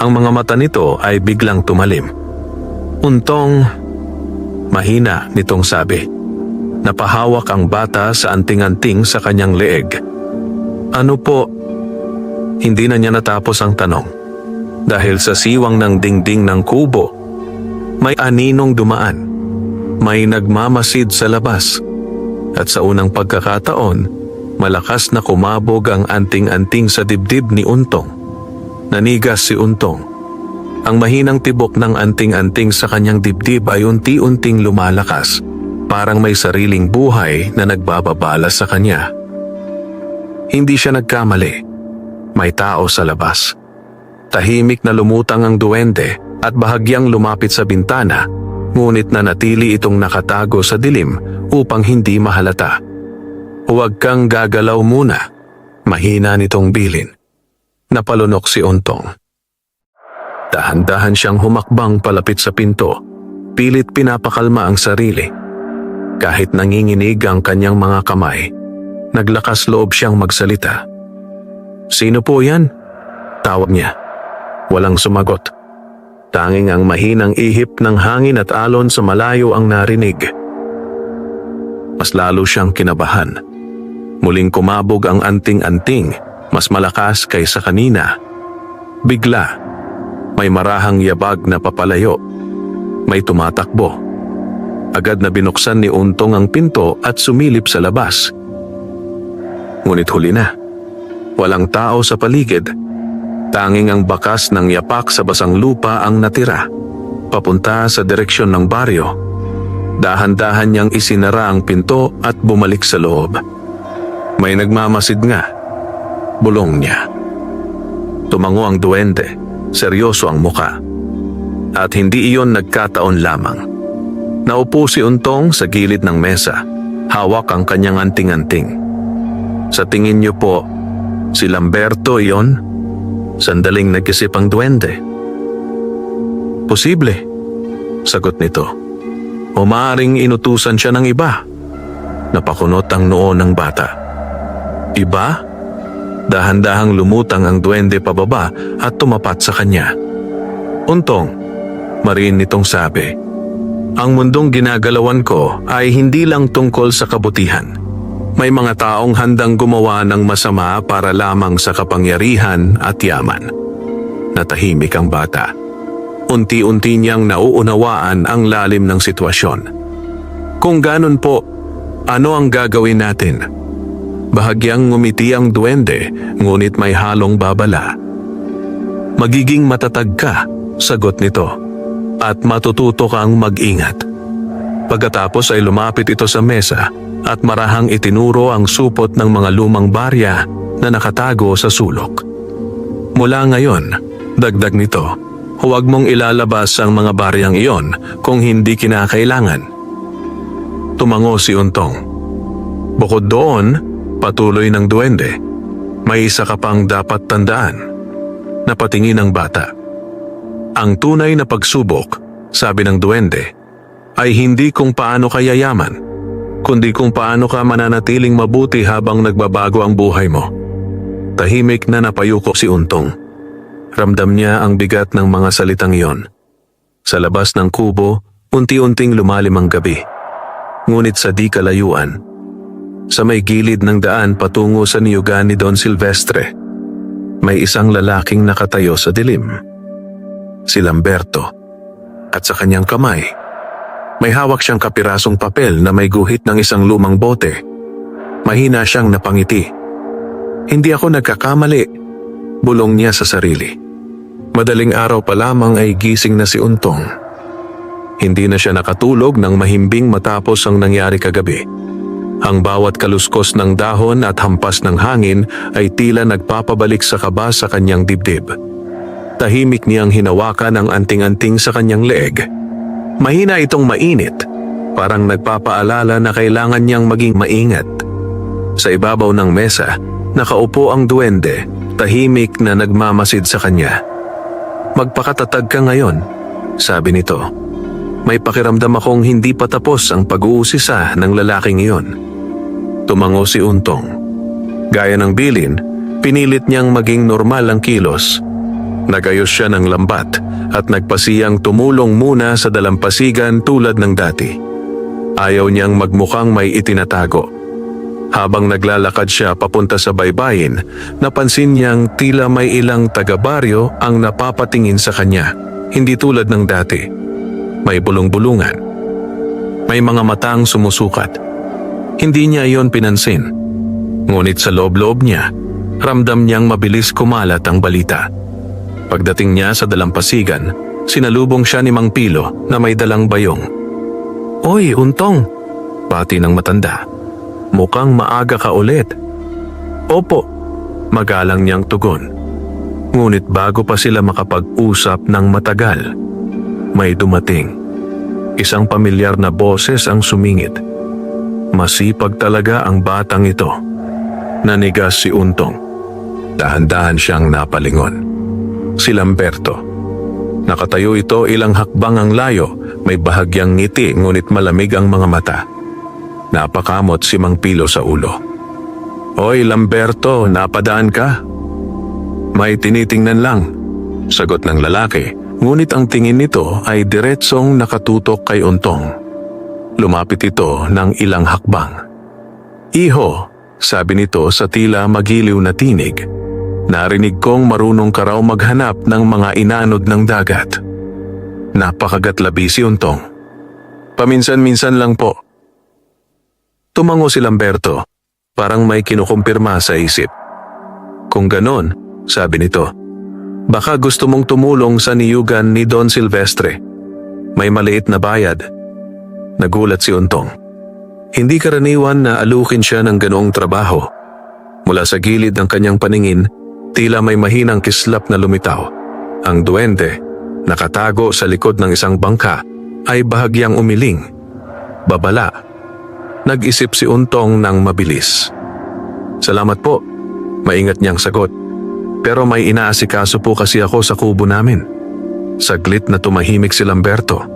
A: Ang mga mata nito ay biglang tumalim. "Untong," mahina nitong sabi. Napahawak ang bata sa anting-anting sa kanyang leeg. "Ano po?" Hindi na niya natapos ang tanong. Dahil sa siwang ng dingding ng kubo, may aninong dumaan. May nagmamasid sa labas. At sa unang pagkakataon, malakas na kumabog ang anting-anting sa dibdib ni Untong. Nanigas si Untong. Ang mahinang tibok ng anting-anting sa kanyang dibdib ay unti-unting lumalakas. Parang may sariling buhay na nagbababala sa kanya. Hindi siya nagkamali. May tao sa labas. Tahimik na lumutang ang duwende at bahagyang lumapit sa bintana, ngunit nanatili itong nakatago sa dilim upang hindi mahalata. "Huwag kang gagalaw muna," mahina nitong bilin. Napalunok si Untong. Dahan-dahan siyang humakbang palapit sa pinto, pilit pinapakalma ang sarili. Kahit nanginginig ang kanyang mga kamay, naglakas loob siyang magsalita. "Sino po yan?" tawag niya. Walang sumagot. Tanging ang mahinang ihip ng hangin at alon sa malayo ang narinig. Mas lalo siyang kinabahan. Muling kumabog ang anting-anting, mas malakas kaysa kanina. Bigla, may marahang yabag na papalayo. May tumatakbo. Agad na binuksan ni Untong ang pinto at sumilip sa labas. Ngunit huli na. Walang tao sa paligid. Tanging ang bakas ng yapak sa basang lupa ang natira, papunta sa direksyon ng baryo. Dahan-dahan niyang isinara ang pinto at bumalik sa loob. May nagmamasid nga. Bulong niya. Tumango ang duwende, seryoso ang muka. At hindi iyon nagkataon lamang. Naupo si Untong sa gilid ng mesa, hawak ang kanyang anting-anting. "Sa tingin niyo po, si Lamberto iyon?" Sandaling nag-isip ang duwende. "Posible," sagot nito. "O maaaring inutusan siya ng iba." Napakunot ang noo ng bata. "Iba?" Dahan-dahang lumutang ang duwende pababa at tumapat sa kanya. "Untong," mariin nitong sabi, "ang mundong ginagalawan ko ay hindi lang tungkol sa kabutihan. May mga taong handang gumawa ng masama para lamang sa kapangyarihan at yaman. Natahimik ang bata. Unti-unti niyang nauunawaan ang lalim ng sitwasyon. Kung ganun po, ano ang gagawin natin? Bahagyang ngumiti ang duwende, ngunit may halong babala. Magiging matatag ka, sagot nito, at matututo kang mag-ingat. Pagkatapos ay lumapit ito sa mesa at marahang itinuro ang supot ng mga lumang barya na nakatago sa sulok. Mula ngayon, dagdag nito, huwag mong ilalabas ang mga baryang iyon kung hindi kinakailangan. Tumango si Untong. Bukod doon, patuloy ng duwende, may isa ka pang dapat tandaan. Napatingin ang bata. Ang tunay na pagsubok, sabi ng duwende, ay hindi kung paano ka yayaman, kundi kung paano ka mananatiling mabuti habang nagbabago ang buhay mo. Tahimik na napayuko si Untong. Ramdam niya ang bigat ng mga salitang iyon. Sa labas ng kubo, unti-unting lumalim ang gabi. Ngunit sa di kalayuan, sa may gilid ng daan patungo sa niyugan ni Don Silvestre, may isang lalaking nakatayo sa dilim. Si Lamberto. At sa kanyang kamay, may hawak siyang kapirasong papel na may guhit ng isang lumang bote. Mahina siyang napangiti. Hindi ako nagkakamali, bulong niya sa sarili. Madaling araw pa lamang ay gising na si Untong. Hindi na siya nakatulog nang mahimbing matapos ang nangyari kagabi. Ang bawat kaluskos ng dahon at hampas ng hangin ay tila nagpapabalik sa kaba sa kanyang dibdib. Tahimik niyang hinawakan ang anting-anting sa kanyang leeg. Mahina itong mainit, parang nagpapaalala na kailangan niyang maging maingat. Sa ibabaw ng mesa, nakaupo ang duwende, tahimik na nagmamasid sa kanya. Magpakatatag ka ngayon, sabi nito. May pakiramdam akong hindi pa tapos ang pag-uusisa ng lalaking iyon. Tumango si Untong. Gaya ng bilin, pinilit niyang maging normal ang kilos. Nagayos siya ng lambat at nagpasiyang tumulong muna sa dalampasigan tulad ng dati. Ayaw niyang magmukhang may itinatago. Habang naglalakad siya papunta sa baybayin, napansin niyang tila may ilang taga-baryo ang napapatingin sa kanya, hindi tulad ng dati. May bulong-bulungan. May mga matang sumusukat. Hindi niya iyon pinansin. Ngunit sa loob-loob niya, ramdam niyang mabilis kumalat ang balita. Pagdating niya sa dalampasigan, sinalubong siya ni Mang Pilo na may dalang bayong. "Oy, Untong!" Bati ng matanda. "Mukhang maaga ka ulit." "Opo," magalang niyang tugon. Ngunit bago pa sila makapag-usap ng matagal, may dumating. Isang pamilyar na boses ang sumingit. Masipag talaga ang batang ito. Nanigas si Untong. Dahan-dahan siyang napalingon. Si Lamberto. Nakatayo ito ilang hakbang ang layo, may bahagyang ngiti ngunit malamig ang mga mata. Napakamot si Mang Pilo sa ulo. "Oy Lamberto, napadaan ka?" "May tinitingnan lang," sagot ng lalaki, ngunit ang tingin nito ay diretsong nakatutok kay Untong. Lumapit ito ng ilang hakbang. "Iho," sabi nito sa tila magiliw na tinig, "narinig kong marunong ka raw maghanap ng mga inanod ng dagat." Napakagatlabi si Untong. "Paminsan-minsan lang po." Tumango si Lamberto, parang may kinukumpirma sa isip. "Kung ganon," sabi nito, "baka gusto mong tumulong sa niyugan ni Don Silvestre. May maliit na bayad." Nagulat si Untong. Hindi karaniwan na alukin siya ng ganoong trabaho. Mula sa gilid ng kanyang paningin, tila may mahinang kislap na lumitaw. Ang duwende, nakatago sa likod ng isang bangka, ay bahagyang umiling. Babala. Nag-isip si Untong ng mabilis. "Salamat po," maingat niyang sagot. "Pero may inaasikaso po kasi ako sa kubo namin." Saglit na tumahimik si Lamberto.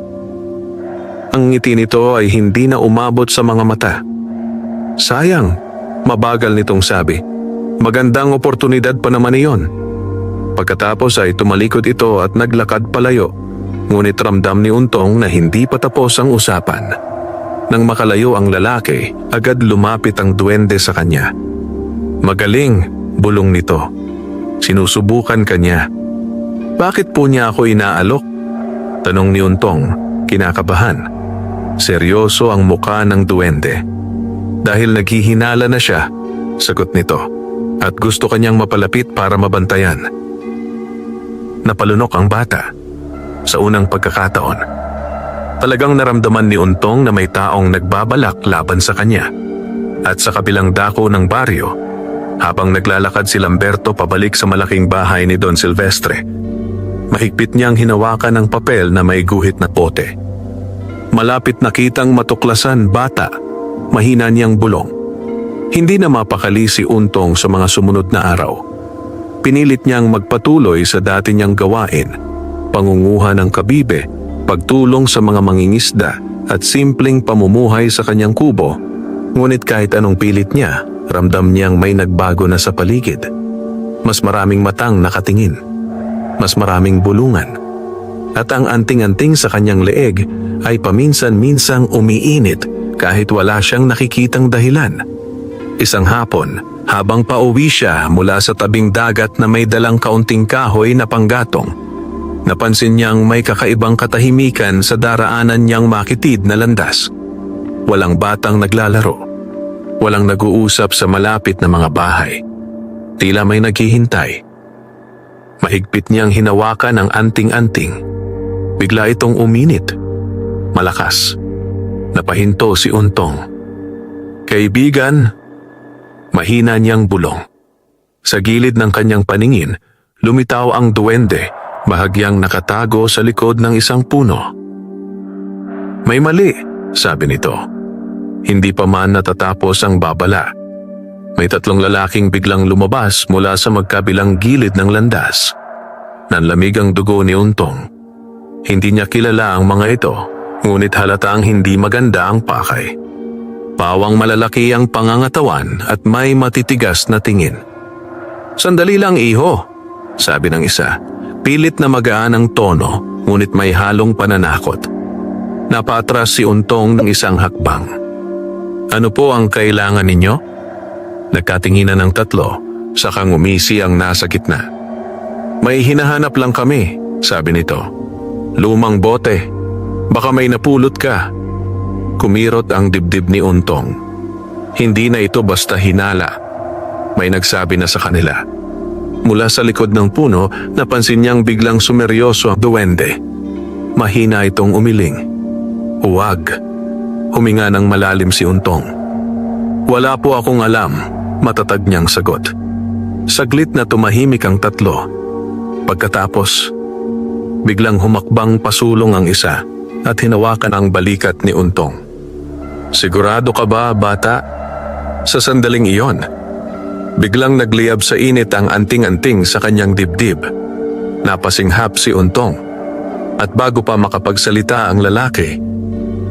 A: Ang ngiti nito ay hindi na umabot sa mga mata. "Sayang," mabagal nitong sabi. "Magandang oportunidad pa naman iyon." Pagkatapos ay tumalikod ito at naglakad palayo, ngunit ramdam ni Untong na hindi pa tapos ang usapan. Nang makalayo ang lalaki, agad lumapit ang duwende sa kanya. Magaling, bulong nito. Sinusubukan kanya. Bakit po niya ako inaalok? Tanong ni Untong, kinakabahan. Seryoso ang muka ng duwende. Dahil naghihinala na siya, sagot nito. At gusto kanyang mapalapit para mabantayan. Napalunok ang bata. Sa unang pagkakataon, talagang naramdaman ni Untong na may taong nagbabalak laban sa kanya. At sa kabilang dako ng baryo, habang naglalakad si Lamberto pabalik sa malaking bahay ni Don Silvestre, mahigpit niyang hinawakan ang papel na may guhit na pote. Malapit nakitang matuklasan bata, mahina niyang bulong. Hindi na mapakali si Untong sa mga sumunod na araw. Pinilit niyang magpatuloy sa dati niyang gawain, pangunguha ng kabibe, pagtulong sa mga mangingisda at simpleng pamumuhay sa kanyang kubo. Ngunit kahit anong pilit niya, ramdam niyang may nagbago na sa paligid. Mas maraming matang nakatingin, mas maraming bulungan. At ang anting-anting sa kanyang leeg ay paminsan-minsang umiinit kahit wala siyang nakikitang dahilan. Isang hapon, habang pauwi siya mula sa tabing dagat na may dalang kaunting kahoy na panggatong, napansin niyang may kakaibang katahimikan sa daraanan niyang makitid na landas. Walang batang naglalaro. Walang nag-uusap sa malapit na mga bahay. Tila may naghihintay. Mahigpit niyang hinawakan ang anting-anting. Bigla itong uminit. Malakas. Napahinto si Untong. Kaibigan, mahina niyang bulong. Sa gilid ng kanyang paningin, lumitaw ang duwende, bahagyang nakatago sa likod ng isang puno. May mali, sabi nito. Hindi pa man natatapos ang babala. May tatlong lalaking biglang lumabas mula sa magkabilang gilid ng landas. Nanlamig ang dugo ni Untong. Hindi niya kilala ang mga ito, ngunit halatang hindi maganda ang pakay. Pawang malalaki ang pangangatawan at may matitigas na tingin. Sandali lang, iho, sabi ng isa. Pilit na magaan ang tono, ngunit may halong pananakot. Napaatras si Untong ng isang hakbang. Ano po ang kailangan ninyo? Nagkatinginan ng tatlo, saka ngumisi ang nasa gitna. May hinahanap lang kami, sabi nito. Lumang bote, baka may napulot ka. Kumirot ang dibdib ni Untong. Hindi na ito basta hinala. May nagsabi na sa kanila. Mula sa likod ng puno, napansin niyang biglang sumeryoso ang duwende. Mahina itong umiling. Huwag. Huminga ng malalim si Untong. Wala po akong alam, matatag niyang sagot. Saglit na tumahimik ang tatlo. Pagkatapos, biglang humakbang pasulong ang isa at hinawakan ang balikat ni Untong. Sigurado ka ba, bata? Sa sandaling iyon, biglang nagliyab sa init ang anting-anting sa kanyang dibdib. Napasinghap si Untong. At bago pa makapagsalita ang lalaki,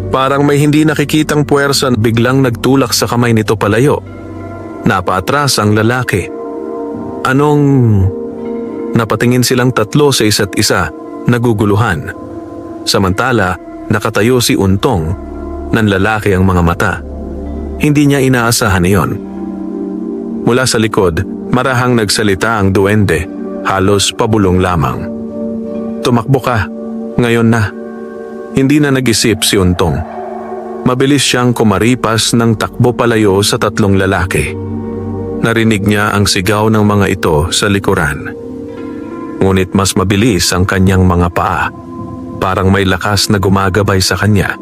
A: parang may hindi nakikitang puwersa biglang nagtulak sa kamay nito palayo. Napaatras ang lalaki. Anong... Napatingin silang tatlo sa isa't isa, naguguluhan. Samantala, nakatayo si Untong, nanlalaki ang mga mata. Hindi niya inaasahan iyon. Mula sa likod, marahang nagsalita ang duwende, halos pabulong lamang. Tumakbo ka, ngayon na. Hindi na nag-isip si Untong. Mabilis siyang kumaripas ng takbo palayo sa tatlong lalaki. Narinig niya ang sigaw ng mga ito sa likuran. Ngunit mas mabilis ang kanyang mga paa. Parang may lakas na gumagabay sa kanya.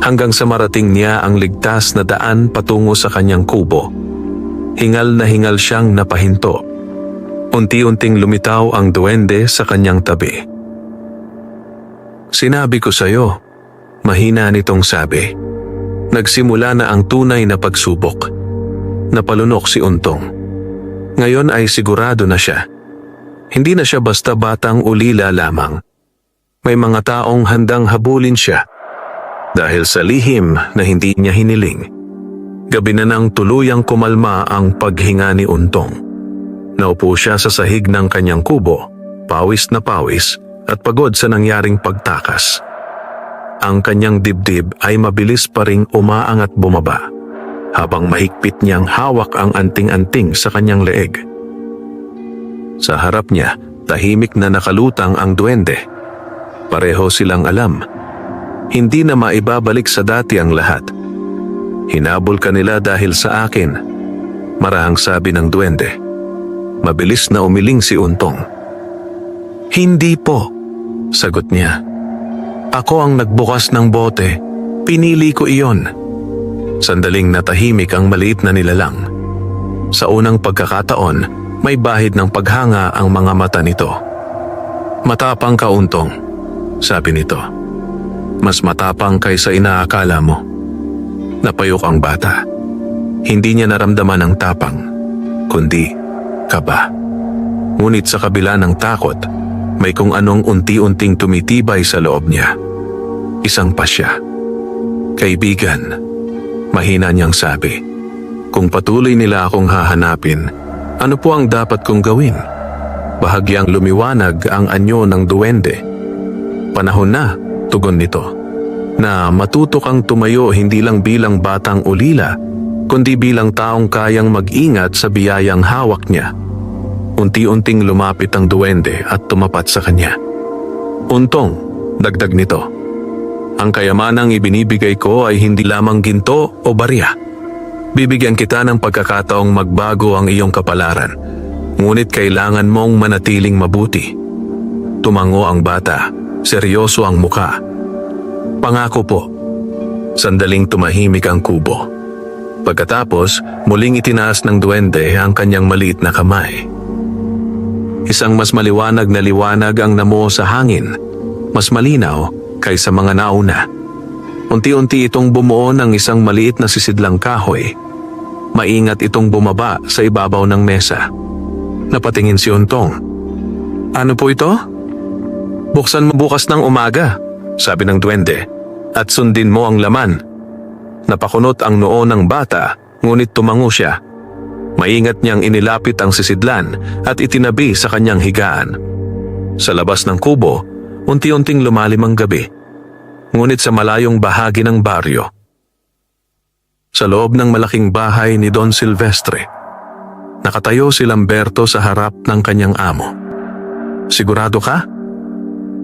A: Hanggang sa marating niya ang ligtas na daan patungo sa kanyang kubo. Hingal na hingal siyang napahinto. Unti-unting lumitaw ang duwende sa kanyang tabi. Sinabi ko sa'yo, mahina nitong sabi. Nagsimula na ang tunay na pagsubok. Napalunok si Untong. Ngayon ay sigurado na siya. Hindi na siya basta batang ulila lamang. May mga taong handang habulin siya dahil sa lihim na hindi niya hiniling. Gabi na nang tuluyang kumalma ang paghinga ni Untong. Naupo siya sa sahig ng kanyang kubo, pawis na pawis at pagod sa nangyaring pagtakas. ang kanyang dibdib ay mabilis pa ring umaangat bumaba, habang mahigpit niyang hawak ang anting-anting sa kanyang leeg. Sa harap niya, tahimik na nakalutang ang duwende. Pareho silang alam. Hindi na maibabalik sa dati ang lahat. Hinabol ka nila dahil sa akin, marahang sabi ng duwende. Mabilis na umiling si Untong. Hindi po, sagot niya. Ako ang nagbukas ng bote. Pinili ko iyon. Sandaling natahimik ang maliit na nilalang. Sa unang pagkakataon, may bahid ng paghanga ang mga mata nito. Matapang ka, Untong, sabi nito. Mas matapang kaysa inaakala mo. Napayok ang bata. Hindi niya naramdaman ang tapang, kundi kaba. Ngunit sa kabila ng takot, may kung anong unti-unting tumitibay sa loob niya. Isang pasya. Kaibigan, mahina niyang sabi. Kung patuloy nila akong hahanapin, ano po ang dapat kong gawin? Bahagyang lumiwanag ang anyo ng duwende. Panahon na, tugon nito, na matuto kang tumayo hindi lang bilang batang ulila, kundi bilang taong kayang mag-ingat sa biyayang hawak niya. Unti-unting lumapit ang duwende at tumapat sa kanya. Untong, dagdag nito, ang kayamanang ibinibigay ko ay hindi lamang ginto o barya. Bibigyan kita ng pagkakataong magbago ang iyong kapalaran, ngunit kailangan mong manatiling mabuti. Tumango ang bata, seryoso ang muka. Pangako po. Sandaling tumahimik ang kubo. Pagkatapos, muling itinaas ng duwende ang kanyang maliit na kamay. Isang mas maliwanag na liwanag ang namuo sa hangin, mas malinaw kaysa mga nauna. Unti-unti itong bumuo ng isang maliit na sisidlang kahoy. Maingat itong bumaba sa ibabaw ng mesa. Napatingin si Untong. Ano po ito? Buksan mo bukas ng umaga, sabi ng duwende, at sundin mo ang laman. Napakunot ang noo ng bata, ngunit tumango siya. Maingat niyang inilapit ang sisidlan at itinabi sa kanyang higaan. Sa labas ng kubo, unti-unting lumalim ang gabi. Ngunit sa malayong bahagi ng baryo, sa loob ng malaking bahay ni Don Silvestre, nakatayo si Lamberto sa harap ng kanyang amo. Sigurado ka?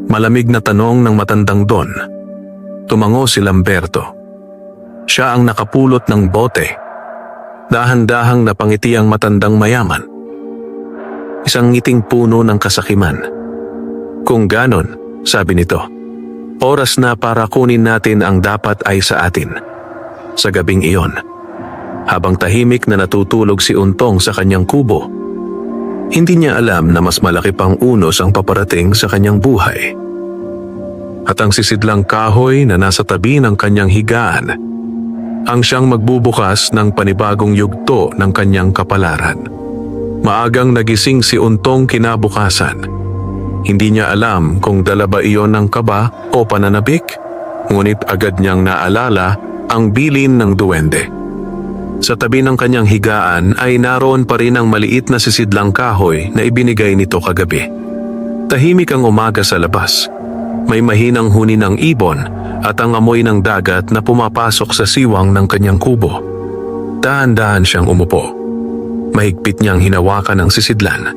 A: Malamig na tanong ng matandang Don. Tumango si Lamberto. Siya ang nakapulot ng bote. Dahan-dahang napangiti ang matandang mayaman. Isang ngiting puno ng kasakiman. Kung ganon, sabi nito, oras na para kunin natin ang dapat ay sa atin. Sa gabing iyon, habang tahimik na natutulog si Untong sa kanyang kubo, hindi niya alam na mas malaki pang unos ang paparating sa kanyang buhay. At ang sisidlang kahoy na nasa tabi ng kanyang higaan, ang siyang magbubukas ng panibagong yugto ng kanyang kapalaran. Maagang nagising si Untong kinabukasan. Hindi niya alam kung dala ba iyon ng kaba o pananabik, ngunit agad niyang naalala ang bilin ng duwende. Sa tabi ng kanyang higaan ay naroon pa rin ang maliit na sisidlang kahoy na ibinigay nito kagabi. Tahimik ang umaga sa labas. May mahinang huni ng ibon at ang amoy ng dagat na pumapasok sa siwang ng kanyang kubo. Dahan-dahan siyang umupo. Mahigpit niyang hinawakan ang sisidlan.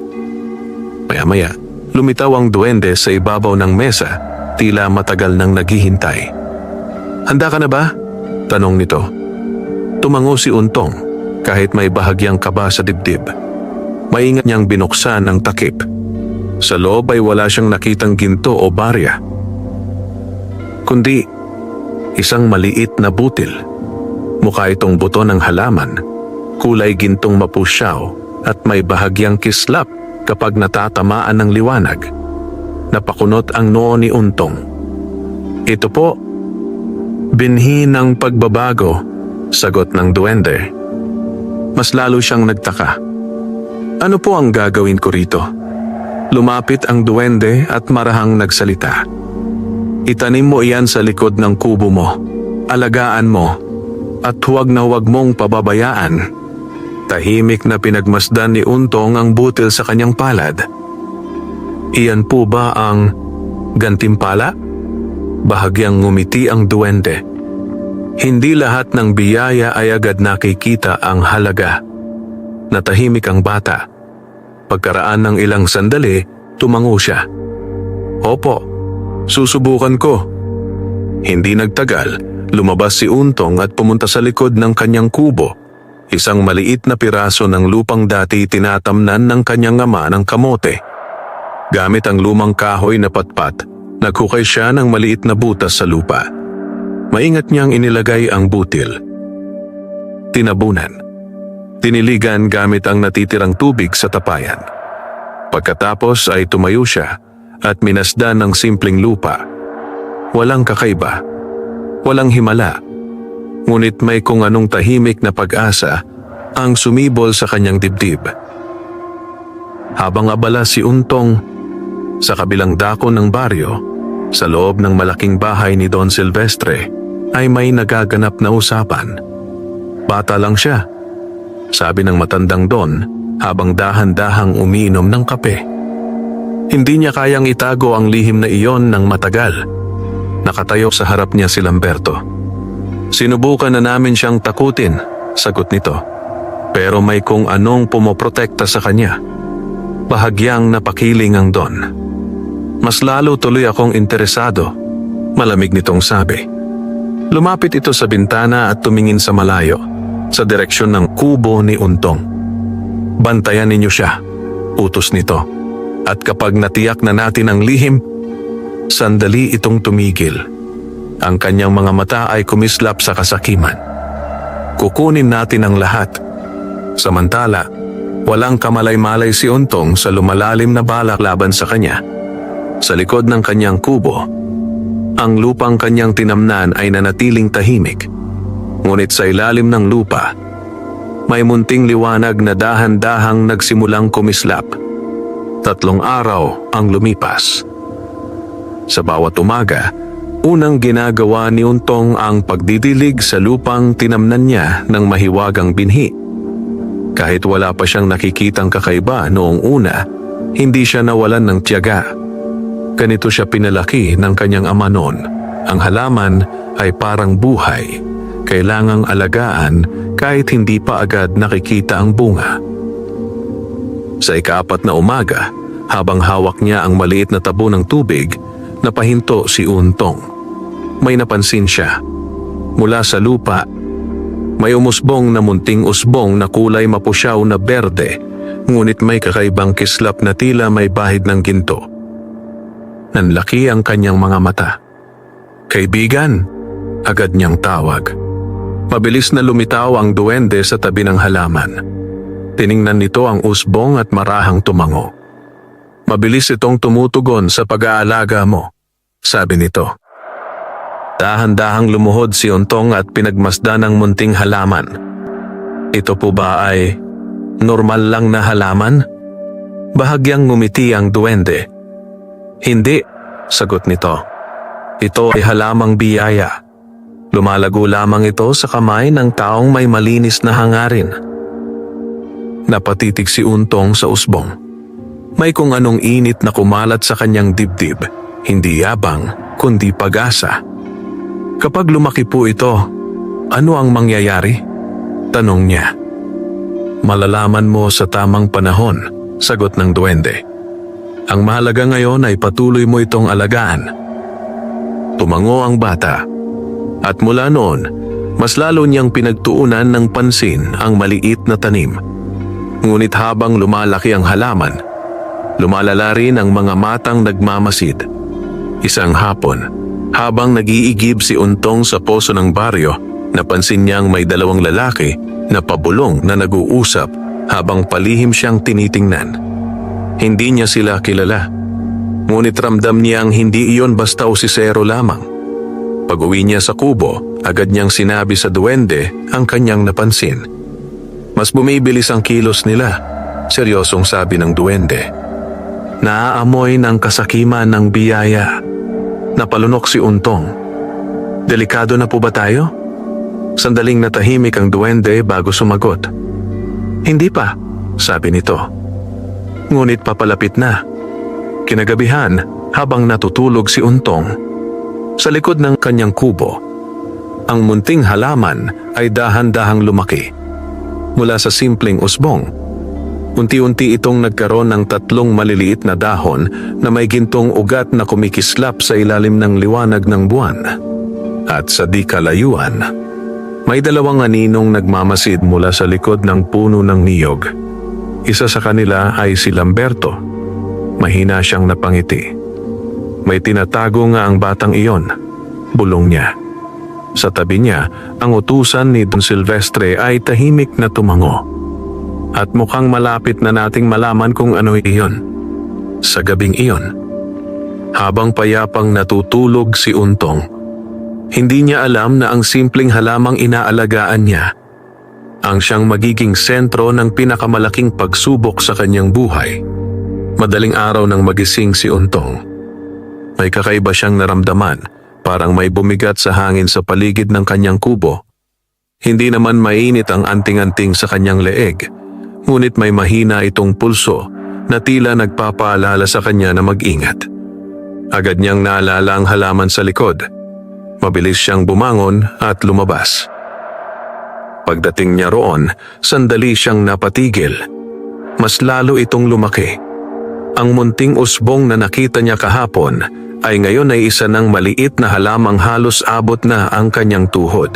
A: Maya-maya, lumitaw ang duwende sa ibabaw ng mesa, tila matagal nang naghihintay. Handa ka na ba? Tanong nito. Tumango si Untong, kahit may bahagyang kaba sa dibdib. Maingat niyang binuksan ang takip. Sa loob ay wala siyang nakitang ginto o barya, kundi isang maliit na butil. Mukha itong buto ng halaman, kulay gintong mapusyaw at may bahagyang kislap kapag natatamaan ng liwanag. Napakunot ang noo ni Untong. Ito po, binhi ng pagbabago, sagot ng duwende. Mas lalo siyang nagtaka. Ano po ang gagawin ko rito? Lumapit ang duwende at marahang nagsalita. Itanim mo iyan sa likod ng kubo mo. Alagaan mo. At huwag na huwag mong pababayaan. Tahimik na pinagmasdan ni Untong ang butil sa kanyang palad. Iyan po ba ang gantimpala? Bahagyang ngumiti ang duwende. Hindi lahat ng biyaya ay agad nakikita ang halaga. Natahimik ang bata. Pagkaraan ng ilang sandali, tumango siya. Opo, susubukan ko. Hindi nagtagal, lumabas si Untong at pumunta sa likod ng kanyang kubo. Isang maliit na piraso ng lupang dati tinatamnan ng kanyang ama ng kamote. Gamit ang lumang kahoy na patpat, naghukay siya ng maliit na butas sa lupa. Maingat niyang inilagay ang butil. Tinabunan. Tiniligan gamit ang natitirang tubig sa tapayan. Pagkatapos ay tumayo siya at minasdan ng simpleng lupa. Walang kakaiba. Walang himala. Ngunit may kung anong tahimik na pag-asa ang sumibol sa kanyang dibdib. Habang abala si Untong sa kabilang dako ng baryo, sa loob ng malaking bahay ni Don Silvestre, ay may nagaganap na usapan. Bata lang siya, sabi ng matandang Don habang dahan-dahang umiinom ng kape. Hindi niya kayang itago ang lihim na iyon ng matagal. Nakatayo sa harap niya si Lamberto. Sinubukan na namin siyang takutin, sagot nito. Pero may kung anong pumoprotekta sa kanya. Bahagyang napakiling ang Don. Mas lalo tuloy akong interesado, malamig nitong sabi. Lumapit ito sa bintana at tumingin sa malayo, sa direksyon ng kubo ni Untong. Bantayan ninyo siya, utos nito. At kapag natiyak na natin ang lihim, sandali itong tumigil. Ang kanyang mga mata ay kumislap sa kasakiman. Kukunin natin ang lahat. Samantala, walang kamalay-malay si Untong sa lumalalim na balak laban sa kanya. Sa likod ng kanyang kubo, ang lupang kanyang tinamnan ay nanatiling tahimik. Ngunit sa ilalim ng lupa, may munting liwanag na dahan-dahang nagsimulang kumislap. 3 araw ang lumipas. Sa bawat umaga, unang ginagawa ni Untong ang pagdidilig sa lupang tinamnan niya ng mahiwagang binhi. Kahit wala pa siyang nakikitang kakaiba noong una, hindi siya nawalan ng tiyaga. Ganito siya pinalaki ng kanyang ama noon. Ang halaman ay parang buhay. Kailangang alagaan kahit hindi pa agad nakikita ang bunga. Sa ika-4 na umaga, habang hawak niya ang maliit na tabo ng tubig, napahinto si Untong. May napansin siya. Mula sa lupa, may umusbong na munting usbong na kulay mapusyaw na berde, ngunit may kakaibang kislap na tila may bahid ng ginto. Nanlaki ang kanyang mga mata. Kaibigan, agad niyang tawag. Mabilis na lumitaw ang duwende sa tabi ng halaman. Tiningnan nito ang usbong at marahang tumango. Mabilis itong tumutugon sa pag-aalaga mo, sabi nito. Dahan-dahang lumuhod si Untong at pinagmasdan ang munting halaman. Ito po ba ay normal lang na halaman? Bahagyang ngumiti ang duwende. Hindi, sagot nito. Ito ay halamang biyaya. Lumalago lamang ito sa kamay ng taong may malinis na hangarin. Napatitig si Untong sa usbong. May kung anong init na kumalat sa kanyang dibdib, hindi yabang, kundi pag-asa. Kapag lumaki po ito, ano ang mangyayari? Tanong niya. Malalaman mo sa tamang panahon, sagot ng duwende. Ang mahalaga ngayon ay patuloy mo itong alagaan. Tumango ang bata. At mula noon, mas lalo niyang pinagtuunan ng pansin ang maliit na tanim. Ngunit habang lumalaki ang halaman, lumalala rin ang mga matang nagmamasid. Isang hapon, habang nag-iigib si Untong sa poso ng baryo, napansin niyang may 2 lalaki na pabulong na nag-uusap habang palihim siyang tinitingnan. Hindi niya sila kilala. Ngunit ramdam niyang hindi iyon basta usisero lamang. Pag-uwi niya sa kubo, agad niyang sinabi sa duwende ang kanyang napansin. Mas bumibilis ang kilos nila, seryosong sabi ng duwende. Naaamoy ng kasakiman ng biyaya. Napalunok si Untong. Delikado na po ba tayo? Sandaling natahimik ang duwende bago sumagot. Hindi pa, sabi nito. Ngunit papalapit na. Kinagabihan, habang natutulog si Untong, Sa likod ng kanyang kubo, ang munting halaman ay dahan-dahang lumaki. Mula sa simpleng usbong, unti-unti itong nagkaroon ng 3 maliliit na dahon na may gintong ugat na kumikislap sa ilalim ng liwanag ng buwan. At sa di kalayuan, may 2 aninong nagmamasid mula sa likod ng puno ng niyog. Isa sa kanila ay si Lamberto. Mahina siyang napangiti. May tinatago nga ang batang iyon, bulong niya. Sa tabi niya, ang utusan ni Don Silvestre ay tahimik na tumango. At mukhang malapit na nating malaman kung ano iyon. Sa gabing iyon, habang payapang natutulog si Untong, hindi niya alam na ang simpleng halamang inaalagaan niya ang siyang magiging sentro ng pinakamalaking pagsubok sa kanyang buhay. Madaling araw nang magising si Untong, may kakaiba siyang naramdaman, parang may bumigat sa hangin sa paligid ng kanyang kubo. Hindi naman mainit ang anting-anting sa kanyang leeg, ngunit may mahina itong pulso na tila nagpapaalala sa kanya na mag-ingat. Agad niyang naalala ang halaman sa likod. Mabilis siyang bumangon at lumabas. Pagdating niya roon, sandali siyang napatigil. Mas lalo itong lumaki. Ang munting usbong na nakita niya kahapon ay ngayon ay isa ng maliit na halamang halos abot na ang kanyang tuhod.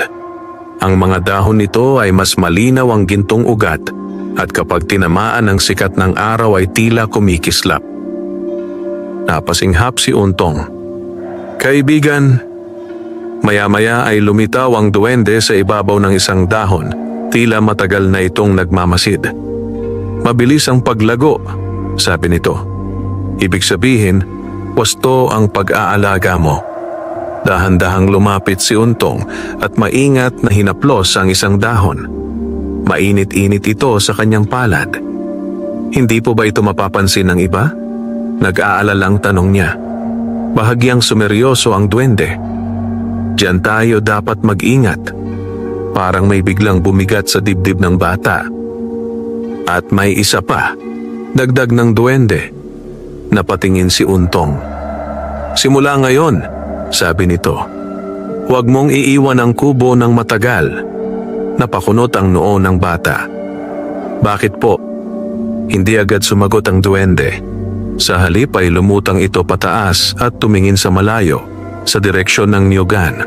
A: Ang mga dahon nito ay mas malinaw ang gintong ugat at kapag tinamaan ng sikat ng araw ay tila kumikislap. Napasinghap si Untong. "Kaibigan," maya-maya ay lumitaw ang duwende sa ibabaw ng isang dahon, tila matagal na itong nagmamasid. "Mabilis ang paglago," sabi nito. "Ibig sabihin, wasto ang pag-aalaga mo." Dahan-dahang lumapit si Untong at maingat na hinaplos ang isang dahon. Mainit-init ito sa kanyang palad. "Hindi po ba ito mapapansin ng iba?" Nag-aalalang tanong niya. Bahagyang sumeryoso ang duwende. "Diyan tayo dapat mag-ingat." Parang may biglang bumigat sa dibdib ng bata. "At may isa pa," dagdag ng duwende. Napatingin si Untong. "Simula ngayon," sabi nito, "huwag mong iiwan ang kubo ng matagal." Napakunot ang noo ng bata. "Bakit po?" Hindi agad sumagot ang duwende. Sa halip ay lumutang ito pataas at tumingin sa malayo, sa direksyon ng niyugan.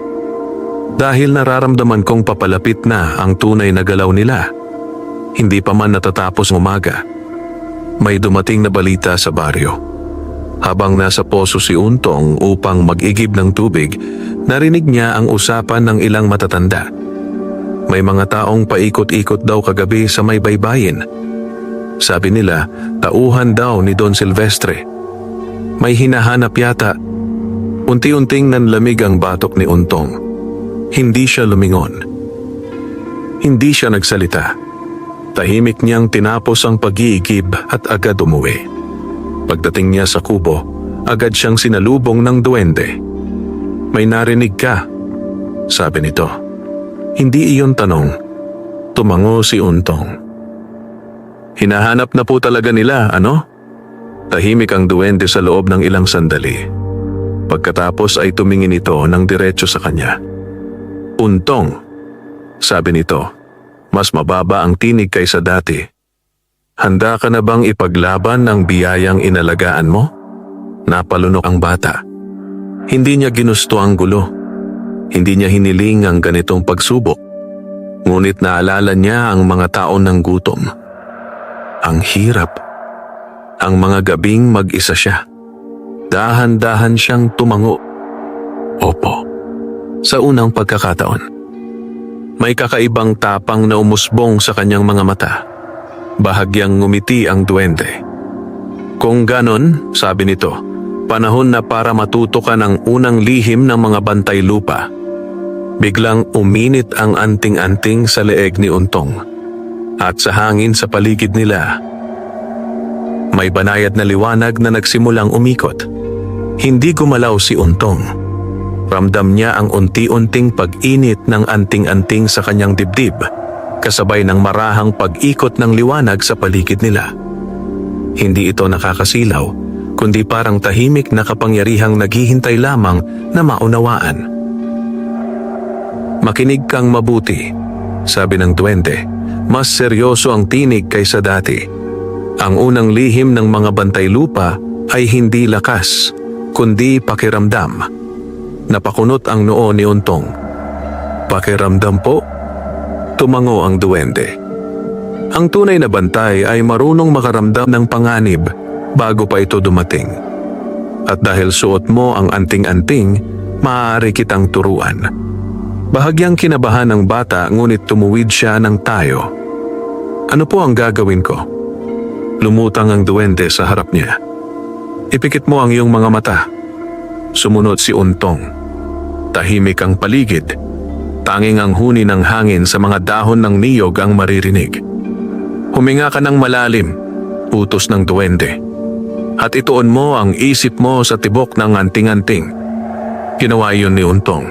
A: "Dahil nararamdaman kong papalapit na ang tunay na galaw nila." Hindi pa man natatapos ng umaga, may dumating na balita sa baryo. Habang nasa poso si Untong upang mag-igib ng tubig, narinig niya ang usapan ng ilang matatanda. May mga taong paikot-ikot daw kagabi sa may baybayin. Sabi nila, tauhan daw ni Don Silvestre. May hinahanap yata. Unti-unting nanlamig ang batok ni Untong. Hindi siya lumingon. Hindi siya nagsalita. Tahimik niyang tinapos ang pag-iigib at agad umuwi. Pagdating niya sa kubo, agad siyang sinalubong ng duwende. "May narinig ka?" sabi nito. Hindi iyon tanong. Tumango si Untong. "Hinahanap na po talaga nila, ano?" Tahimik ang duwende sa loob ng ilang sandali. Pagkatapos ay tumingin ito ng diretso sa kanya. "Untong," sabi nito, mas mababa ang tinig kaysa dati. "Handa ka na bang ipaglaban ng biyayang inalagaan mo?" Napalunok ang bata. Hindi niya ginusto ang gulo. Hindi niya hiniling ang ganitong pagsubok. Ngunit naalala niya ang mga taon ng gutom. Ang hirap. Ang mga gabing mag-isa siya. Dahan-dahan siyang tumango. Opo. Sa unang pagkakataon, may kakaibang tapang na umusbong sa kanyang mga mata. Bahagyang ngumiti ang duwende. "Kung ganon," sabi nito, "panahon na para matuto ka ng unang lihim ng mga bantay lupa." Biglang uminit ang anting-anting sa leeg ni Untong. At sa hangin sa paligid nila, may banayad na liwanag na nagsimulang umikot. Hindi gumalaw si Untong. Ramdam niya ang unti-unting pag-init ng anting-anting sa kanyang dibdib, kasabay ng marahang pag-ikot ng liwanag sa paligid nila. Hindi ito nakakasilaw, kundi parang tahimik na kapangyarihang naghihintay lamang na maunawaan. "Makinig kang mabuti," sabi ng duwende. Mas seryoso ang tinig kaysa dati. Ang unang lihim ng mga bantay lupa ay hindi lakas, kundi pakiramdam. Napakunot ang noo ni Untong. "Pakiramdam po?" Tumango ang duwende. Ang tunay na bantay ay marunong makaramdam ng panganib bago pa ito dumating. At dahil suot mo ang anting-anting, maaari kitang turuan. Bahagyang kinabahan ng bata ngunit tumuwid siya ng tayo. "Ano po ang gagawin ko?" Lumutang ang duwende sa harap niya. "Ipikit mo ang iyong mga mata." Sumunod si Untong. Tahimik ang paligid. Tanging ang huni ng hangin sa mga dahon ng niyog ang maririnig. "Huminga ka ng malalim," utos ng duwende. "At ituon mo ang isip mo sa tibok ng anting-anting." Ginawa iyon ni Untong.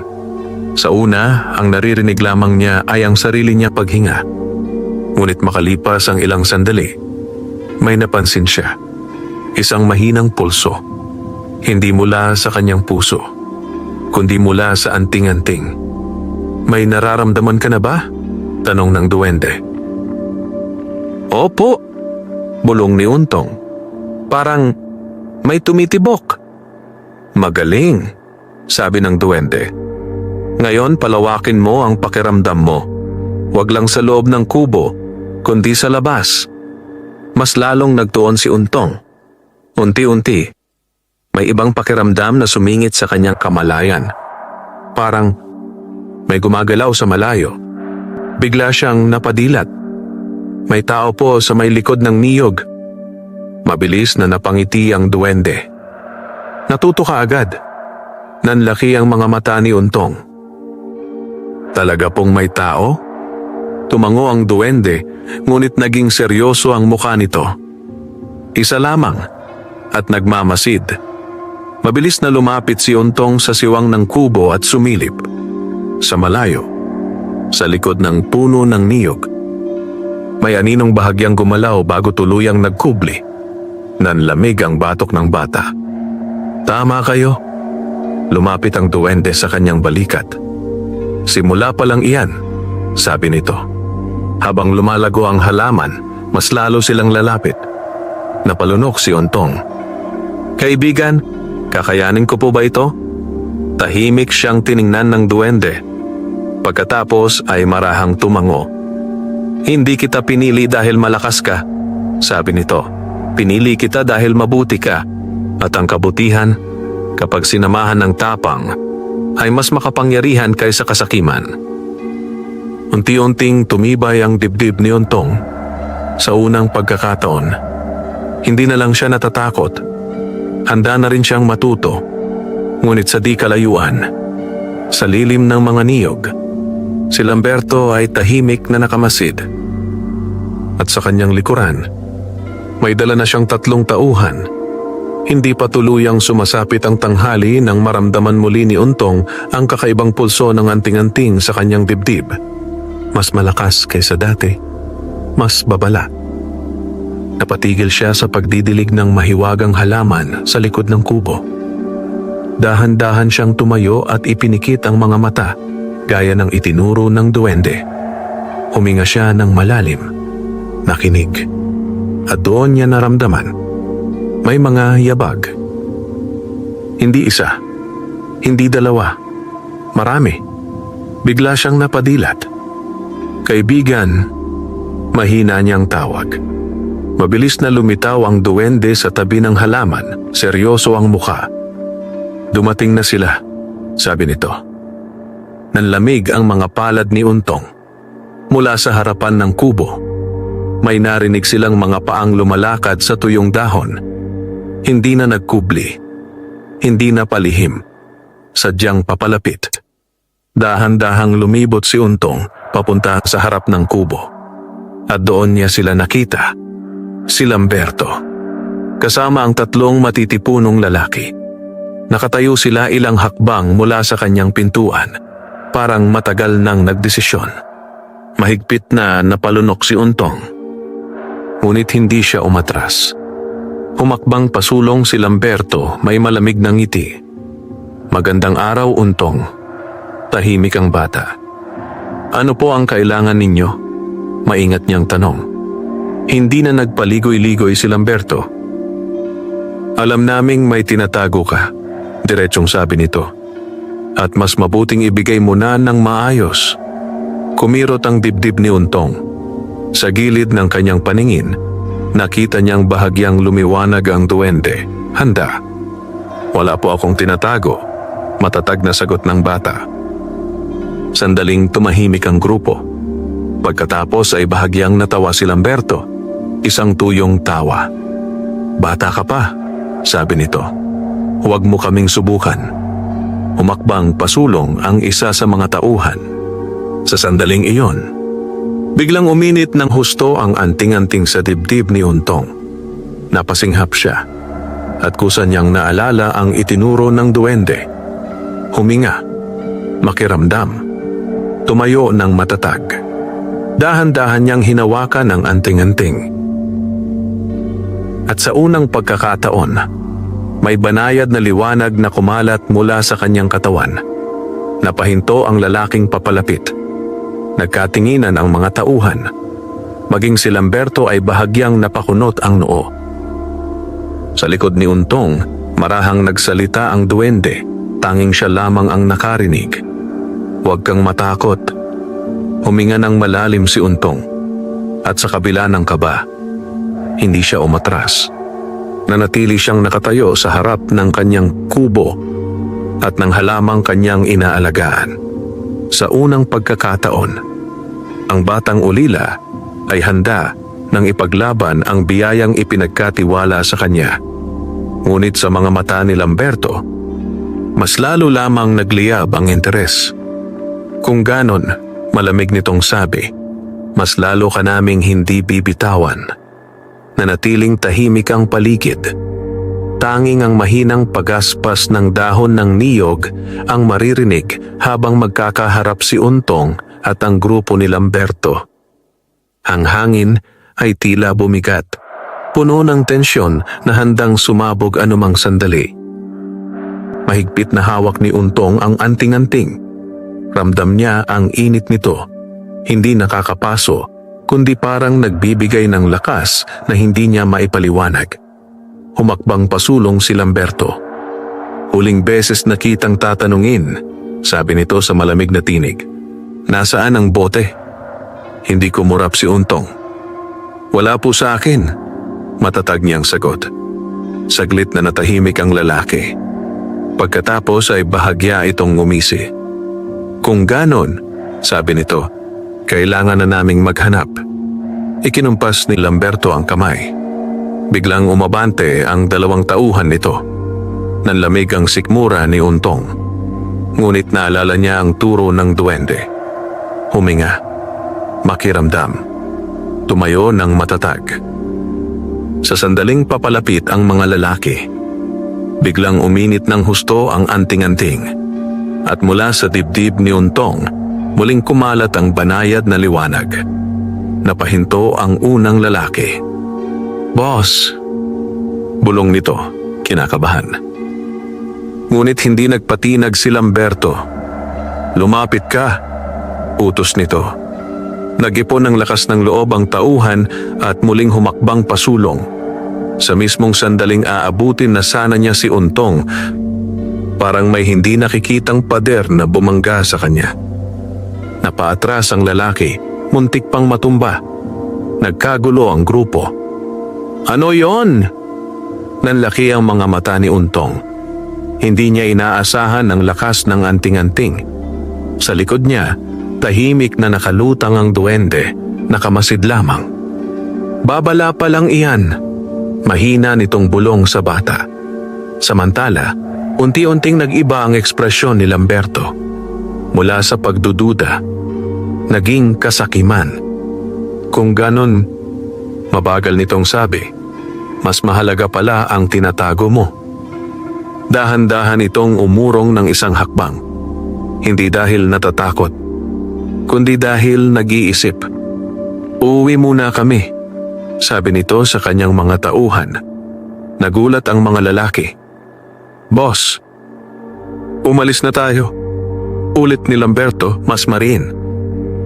A: Sa una, ang naririnig lamang niya ay ang sarili niya paghinga. Ngunit makalipas ang ilang sandali, may napansin siya. Isang mahinang pulso. Hindi mula sa kanyang puso, kundi mula sa anting-anting. "May nararamdaman ka na ba?" tanong ng duwende. "Opo," bulong ni Untong. "Parang may tumitibok." "Magaling," sabi ng duwende. "Ngayon palawakin mo ang pakiramdam mo. Huwag lang sa loob ng kubo, kundi sa labas." Mas lalong nagtuon si Untong. Unti-unti, may ibang pakiramdam na sumingit sa kanyang kamalayan. Parang may gumagalaw sa malayo. Bigla siyang napadilat. May tao po sa may likod ng niyog. Mabilis na napangiti ang duwende. Natuto ka agad. Nanlaki ang mga mata ni Untong. "Talaga pong may tao?" Tumango ang duwende, ngunit naging seryoso ang mukha nito. Isa lamang, at nagmamasid. Mabilis na lumapit si Untong sa siwang ng kubo at sumilip. Sa malayo, sa likod ng puno ng niyog, may aninong bahagyang gumalaw bago tuluyang nagkubli. Nanlamig ang batok ng bata. "Tama kayo." Lumapit ang duwende sa kanyang balikat. "Simula pa lang iyan," sabi nito. Habang lumalago ang halaman, mas lalo silang lalapit. Napalunok si Untong. "Kaibigan, kakayanin ko po ba ito?" Tahimik siyang tiningnan ng duwende. Pagkatapos ay marahang tumango. "Hindi kita pinili dahil malakas ka," sabi nito. "Pinili kita dahil mabuti ka. At ang kabutihan, kapag sinamahan ng tapang, ay mas makapangyarihan kaysa kasakiman." Unti-unting tumibay ang dibdib ni Untong. Sa unang pagkakataon, hindi na lang siya natatakot. Handa na rin siyang matuto. Ngunit sa di kalayuan, sa lilim ng mga niyog, si Lamberto ay tahimik na nakamasid. At sa kanyang likuran, may dala na siyang 3 tauhan. Hindi pa tuluyang sumasapit ang tanghali nang maramdaman muli ni Untong ang kakaibang pulso ng anting-anting sa kanyang dibdib. Mas malakas kaysa dati, mas babala. Napatigil siya sa pagdidilig ng mahiwagang halaman sa likod ng kubo. Dahan-dahan siyang tumayo at ipinikit ang mga mata, gaya ng itinuro ng duwende. Huminga siya ng malalim, nakinig, at doon niya naramdaman. May mga yabag. Hindi isa, hindi dalawa, marami. Bigla siyang napadilat. "Kaibigan," mahina niyang tawag. Mabilis na lumitaw ang duwende sa tabi ng halaman, seryoso ang mukha. "Dumating na sila," sabi nito. Nanlamig ang mga palad ni Untong. Mula sa harapan ng kubo, may narinig silang mga paang lumalakad sa tuyong dahon. Hindi na nagkubli, hindi na palihim, sadyang papalapit. Dahan-dahang lumibot si Untong papunta sa harap ng kubo. At doon niya sila nakita, si Lamberto, kasama ang 3 matitipunong lalaki. Nakatayo sila ilang hakbang mula sa kanyang pintuan, parang matagal nang nagdesisyon. Mahigpit na napalunok si Untong. Ngunit hindi siya umatras. Humakbang pasulong si Lamberto, may malamig na ngiti. "Magandang araw, Untong." Tahimik ang bata. "Ano po ang kailangan ninyo?" Maingat niyang tanong. Hindi na nagpaligoy-ligoy si Lamberto. "Alam naming may tinatago ka," diretsong sabi nito. "At mas mabuting ibigay mo na ng maayos." Kumirot ang dibdib ni Untong. Sa gilid ng kanyang paningin, nakita niyang bahagyang lumiwanag ang duwende. "Handa." "Wala po akong tinatago," matatag na sagot ng bata. Sandaling tumahimik ang grupo. Pagkatapos ay bahagyang natawa si Lamberto. Isang tuyong tawa. "Bata ka pa," sabi nito. "Huwag mo kaming subukan." Humakbang pasulong ang isa sa mga tauhan. Sa sandaling iyon, biglang uminit ng husto ang anting-anting sa dibdib ni Untong. Napasinghap siya at kusa niyang naalala ang itinuro ng duwende. Huminga, makiramdam, tumayo ng matatag. Dahan-dahan niyang hinawakan ang anting-anting. At sa unang pagkakataon, may banayad na liwanag na kumalat mula sa kanyang katawan. Napahinto ang lalaking papalapit. Nagkatinginan ang mga tauhan. Maging si Lamberto ay bahagyang napakunot ang noo. Sa likod ni Untong, marahang nagsalita ang duwende. Tanging siya lamang ang nakarinig. "Huwag kang matakot." Huminga ng malalim si Untong. At sa kabila ng kaba, hindi siya umatras. Nanatili siyang nakatayo sa harap ng kanyang kubo at ng halamang kanyang inaalagaan. Sa unang pagkakataon, ang batang ulila ay handa nang ipaglaban ang biyayang ipinagkatiwala sa kanya. Ngunit sa mga mata ni Lamberto, mas lalo lamang nagliyab ang interes. Kung ganon, malamig nitong sabi, "Mas lalo ka naming hindi bibitawan." Nanatiling tahimik ang paligid. Tanging ang mahinang pagaspas ng dahon ng niyog ang maririnig habang magkakaharap si Untong at ang grupo ni Lamberto. Ang hangin ay tila bumigat, puno ng tensyon na handang sumabog anumang sandali. Mahigpit na hawak ni Untong ang anting-anting. Ramdam niya ang init nito, hindi nakakapaso, kundi parang nagbibigay ng lakas na hindi niya maipaliwanag. Humakbang pasulong si Lamberto. "Huling beses na kitang tatanungin," sabi nito sa malamig na tinig. "Nasaan ang bote?" Hindi kumurap si Untong. "Wala po sa akin," matatag niyang sagot. Saglit na natahimik ang lalaki. Pagkatapos ay bahagya itong ngumisi. "Kung ganon," sabi nito, "kailangan na naming maghanap." Ikinumpas ni Lamberto ang kamay. Biglang umabante ang dalawang tauhan nito. Nanlamig ang sikmura ni Untong. Ngunit naalala niya ang turo ng duwende. Huminga, makiramdam, tumayo ng matatag. Sa sandaling papalapit ang mga lalaki, biglang uminit ng husto ang anting-anting. At mula sa dibdib ni Untong, muling kumalat ang banayad na liwanag. Napahinto ang unang lalaki. "Boss!" bulong nito, kinakabahan. Ngunit hindi nagpatinag si Lamberto. "Lumapit ka," utos nito. Nag-ipon ng lakas ng loob ang tauhan at muling humakbang pasulong. Sa mismong sandaling aabutin na sana niya si Untong, parang may hindi nakikitang pader na bumangga sa kanya. Napaatras ang lalaki, muntik pang matumba. Nagkagulo ang grupo. "Ano yon?" Nanlaki ang mga mata ni Untong. Hindi niya inaasahan ang lakas ng anting-anting. Sa likod niya, tahimik na nakalutang ang duwende, nakamasid lamang. "Babala pa lang iyan," mahina nitong bulong sa bata. Samantala, unti-unting nag-iba ang ekspresyon ni Lamberto. Mula sa pagdududa, naging kasakiman. "Kung ganon," mabagal nitong sabi, "mas mahalaga pala ang tinatago mo." Dahan-dahan itong umurong ng isang hakbang. Hindi dahil natatakot, kundi dahil nag-iisip. "Uuwi muna kami," sabi nito sa kanyang mga tauhan. Nagulat ang mga lalaki. "Boss, umalis na tayo." Ulit ni Lamberto mas marin.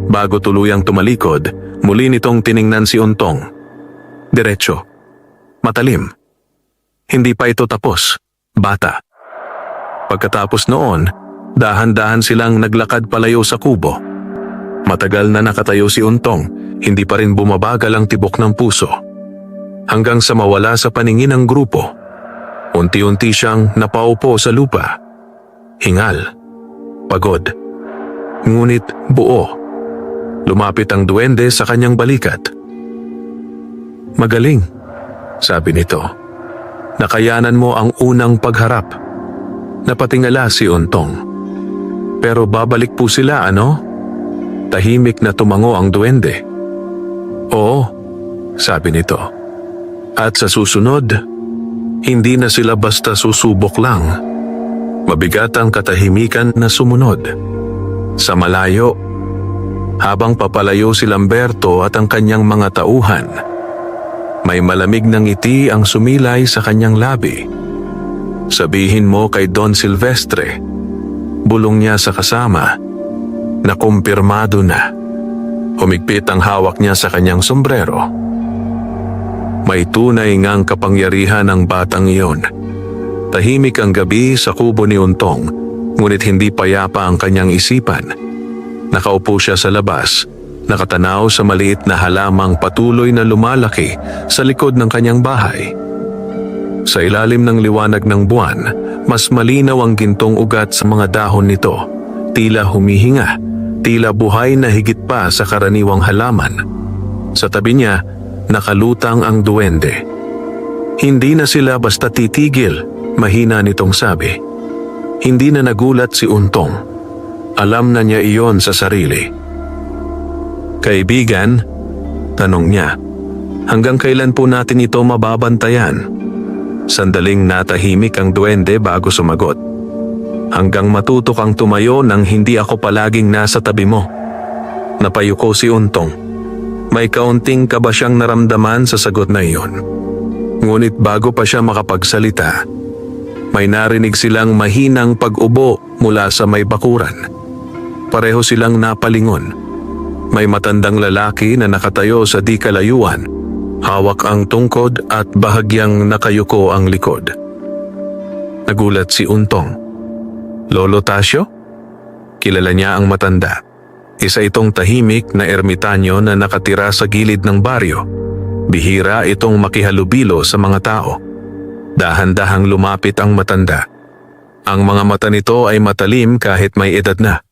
A: Bago tuluyang tumalikod, muli nitong tiningnan si Untong. Diretso. Matalim. Hindi pa ito tapos. Bata. Pagkatapos noon, dahan-dahan silang naglakad palayo sa kubo. Matagal na nakatayo si Untong, hindi pa rin bumabagal ang tibok ng puso. Hanggang sa mawala sa paningin ng grupo, unti-unti siyang napaupo sa lupa. Hingal. Pagod. Ngunit buo. Lumapit ang duwende sa kanyang balikat. "Magaling," sabi nito. "Nakayanan mo ang unang pagharap." Napatingala si Untong. "Pero babalik po sila, ano?" Tahimik na tumango ang duwende. "Oo," sabi nito. "At sa susunod, hindi na sila basta susubok lang." Mabigat ang katahimikan na sumunod. Sa malayo, habang papalayo si Lamberto at ang kanyang mga tauhan, may malamig na ngiti ang sumilay sa kanyang labi. "Sabihin mo kay Don Silvestre," bulong niya sa kasama, "na kumpirmado na." Humigpit ang hawak niya sa kanyang sombrero. May tunay ngang kapangyarihan ang batang iyon. Tahimik ang gabi sa kubo ni Untong, ngunit hindi payapa ang kanyang isipan. Nakaupo siya sa labas, nakatanaw sa maliit na halamang patuloy na lumalaki sa likod ng kanyang bahay. Sa ilalim ng liwanag ng buwan, mas malinaw ang gintong ugat sa mga dahon nito, tila humihinga, tila buhay na higit pa sa karaniwang halaman. Sa tabi niya, nakalutang ang duwende. "Hindi na sila basta titigil," mahina nitong sabi. Hindi na nagulat si Untong. Alam na niya iyon sa sarili. "Kaibigan," tanong niya, "hanggang kailan po natin ito mababantayan?" Sandaling natahimik ang duwende bago sumagot. "Hanggang matuto kang tumayo nang hindi ako palaging nasa tabi mo." Napayuko si Untong. May kaunting kaba siyang naramdaman sa sagot na iyon. Ngunit bago pa siya makapagsalita, may narinig silang mahinang pag-ubo mula sa may bakuran. Pareho silang napalingon. May matandang lalaki na nakatayo sa di kalayuan. Hawak ang tungkod at bahagyang nakayuko ang likod. Nagulat si Untong. "Lolo Tasio?" Kilala niya ang matanda. Isa itong tahimik na ermitanyo na nakatira sa gilid ng baryo. Bihira itong makihalubilo sa mga tao. Dahan-dahang lumapit ang matanda. Ang mga mata nito ay matalim kahit may edad na.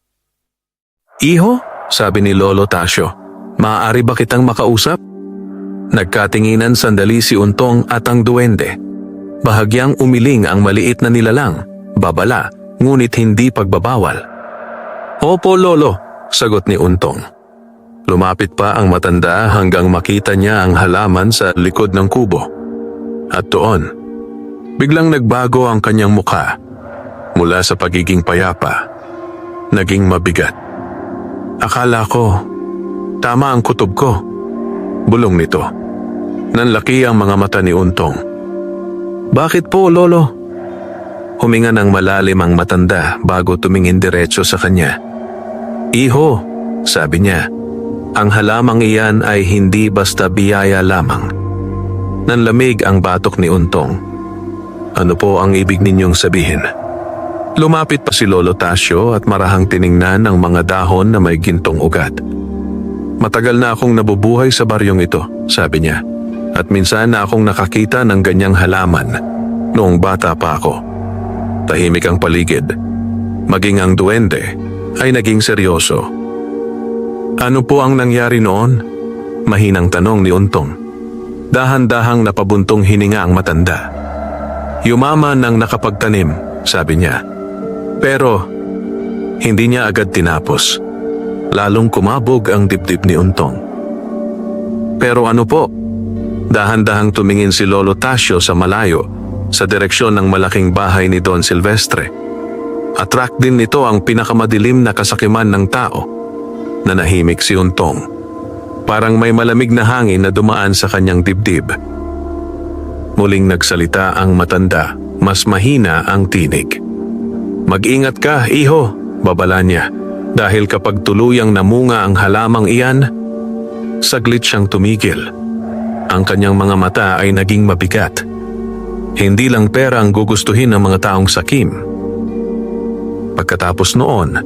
A: "Iho," sabi ni Lolo Tasio, "maaari ba kitang makausap?" Nagkatinginan sandali si Untong at ang duwende. Bahagyang umiling ang maliit na nilalang, babala, ngunit hindi pagbabawal. "Opo, Lolo," sagot ni Untong. Lumapit pa ang matanda hanggang makita niya ang halaman sa likod ng kubo. At doon, biglang nagbago ang kanyang mukha. Mula sa pagiging payapa, naging mabigat. "Akala ko, tama ang kutob ko," bulong nito. Nanlaki ang mga mata ni Untong. "Bakit po, Lolo?" Huminga ng malalim ang matanda bago tumingin diretso sa kanya. "Iho," sabi niya, "ang halamang iyan ay hindi basta biyaya lamang." Nanlamig ang batok ni Untong. "Ano po ang ibig ninyong sabihin?" Lumapit pa si Lolo Tasio at marahang tiningnan ang mga dahon na may gintong ugat. "Matagal na akong nabubuhay sa baryong ito," sabi niya, "at minsan na akong nakakita ng ganyang halaman noong bata pa ako." Tahimik ang paligid. Maging ang duwende ay naging seryoso. "Ano po ang nangyari noon?" Mahinang tanong ni Untong. Dahan-dahang napabuntong hininga ang matanda. "Yumaman ng nakapagtanim," sabi niya. Pero hindi niya agad tinapos. Lalong kumabog ang dibdib ni Untong. "Pero ano po?" Dahan-dahang tumingin si Lolo Tasio sa malayo, sa direksyon ng malaking bahay ni Don Silvestre. Attract din nito ang pinakamadilim na kasakiman ng tao. Nanahimik si Untong. Parang may malamig na hangin na dumaan sa kanyang dibdib. Muling nagsalita ang matanda, mas mahina ang tinig. "Mag-ingat ka, iho," babala niya. Dahil kapag tuluyang namunga ang halamang iyan, saglit siyang tumigil. Ang kanyang mga mata ay naging mabigat. Hindi lang pera ang gugustuhin ng mga taong sakim. Pagkatapos noon,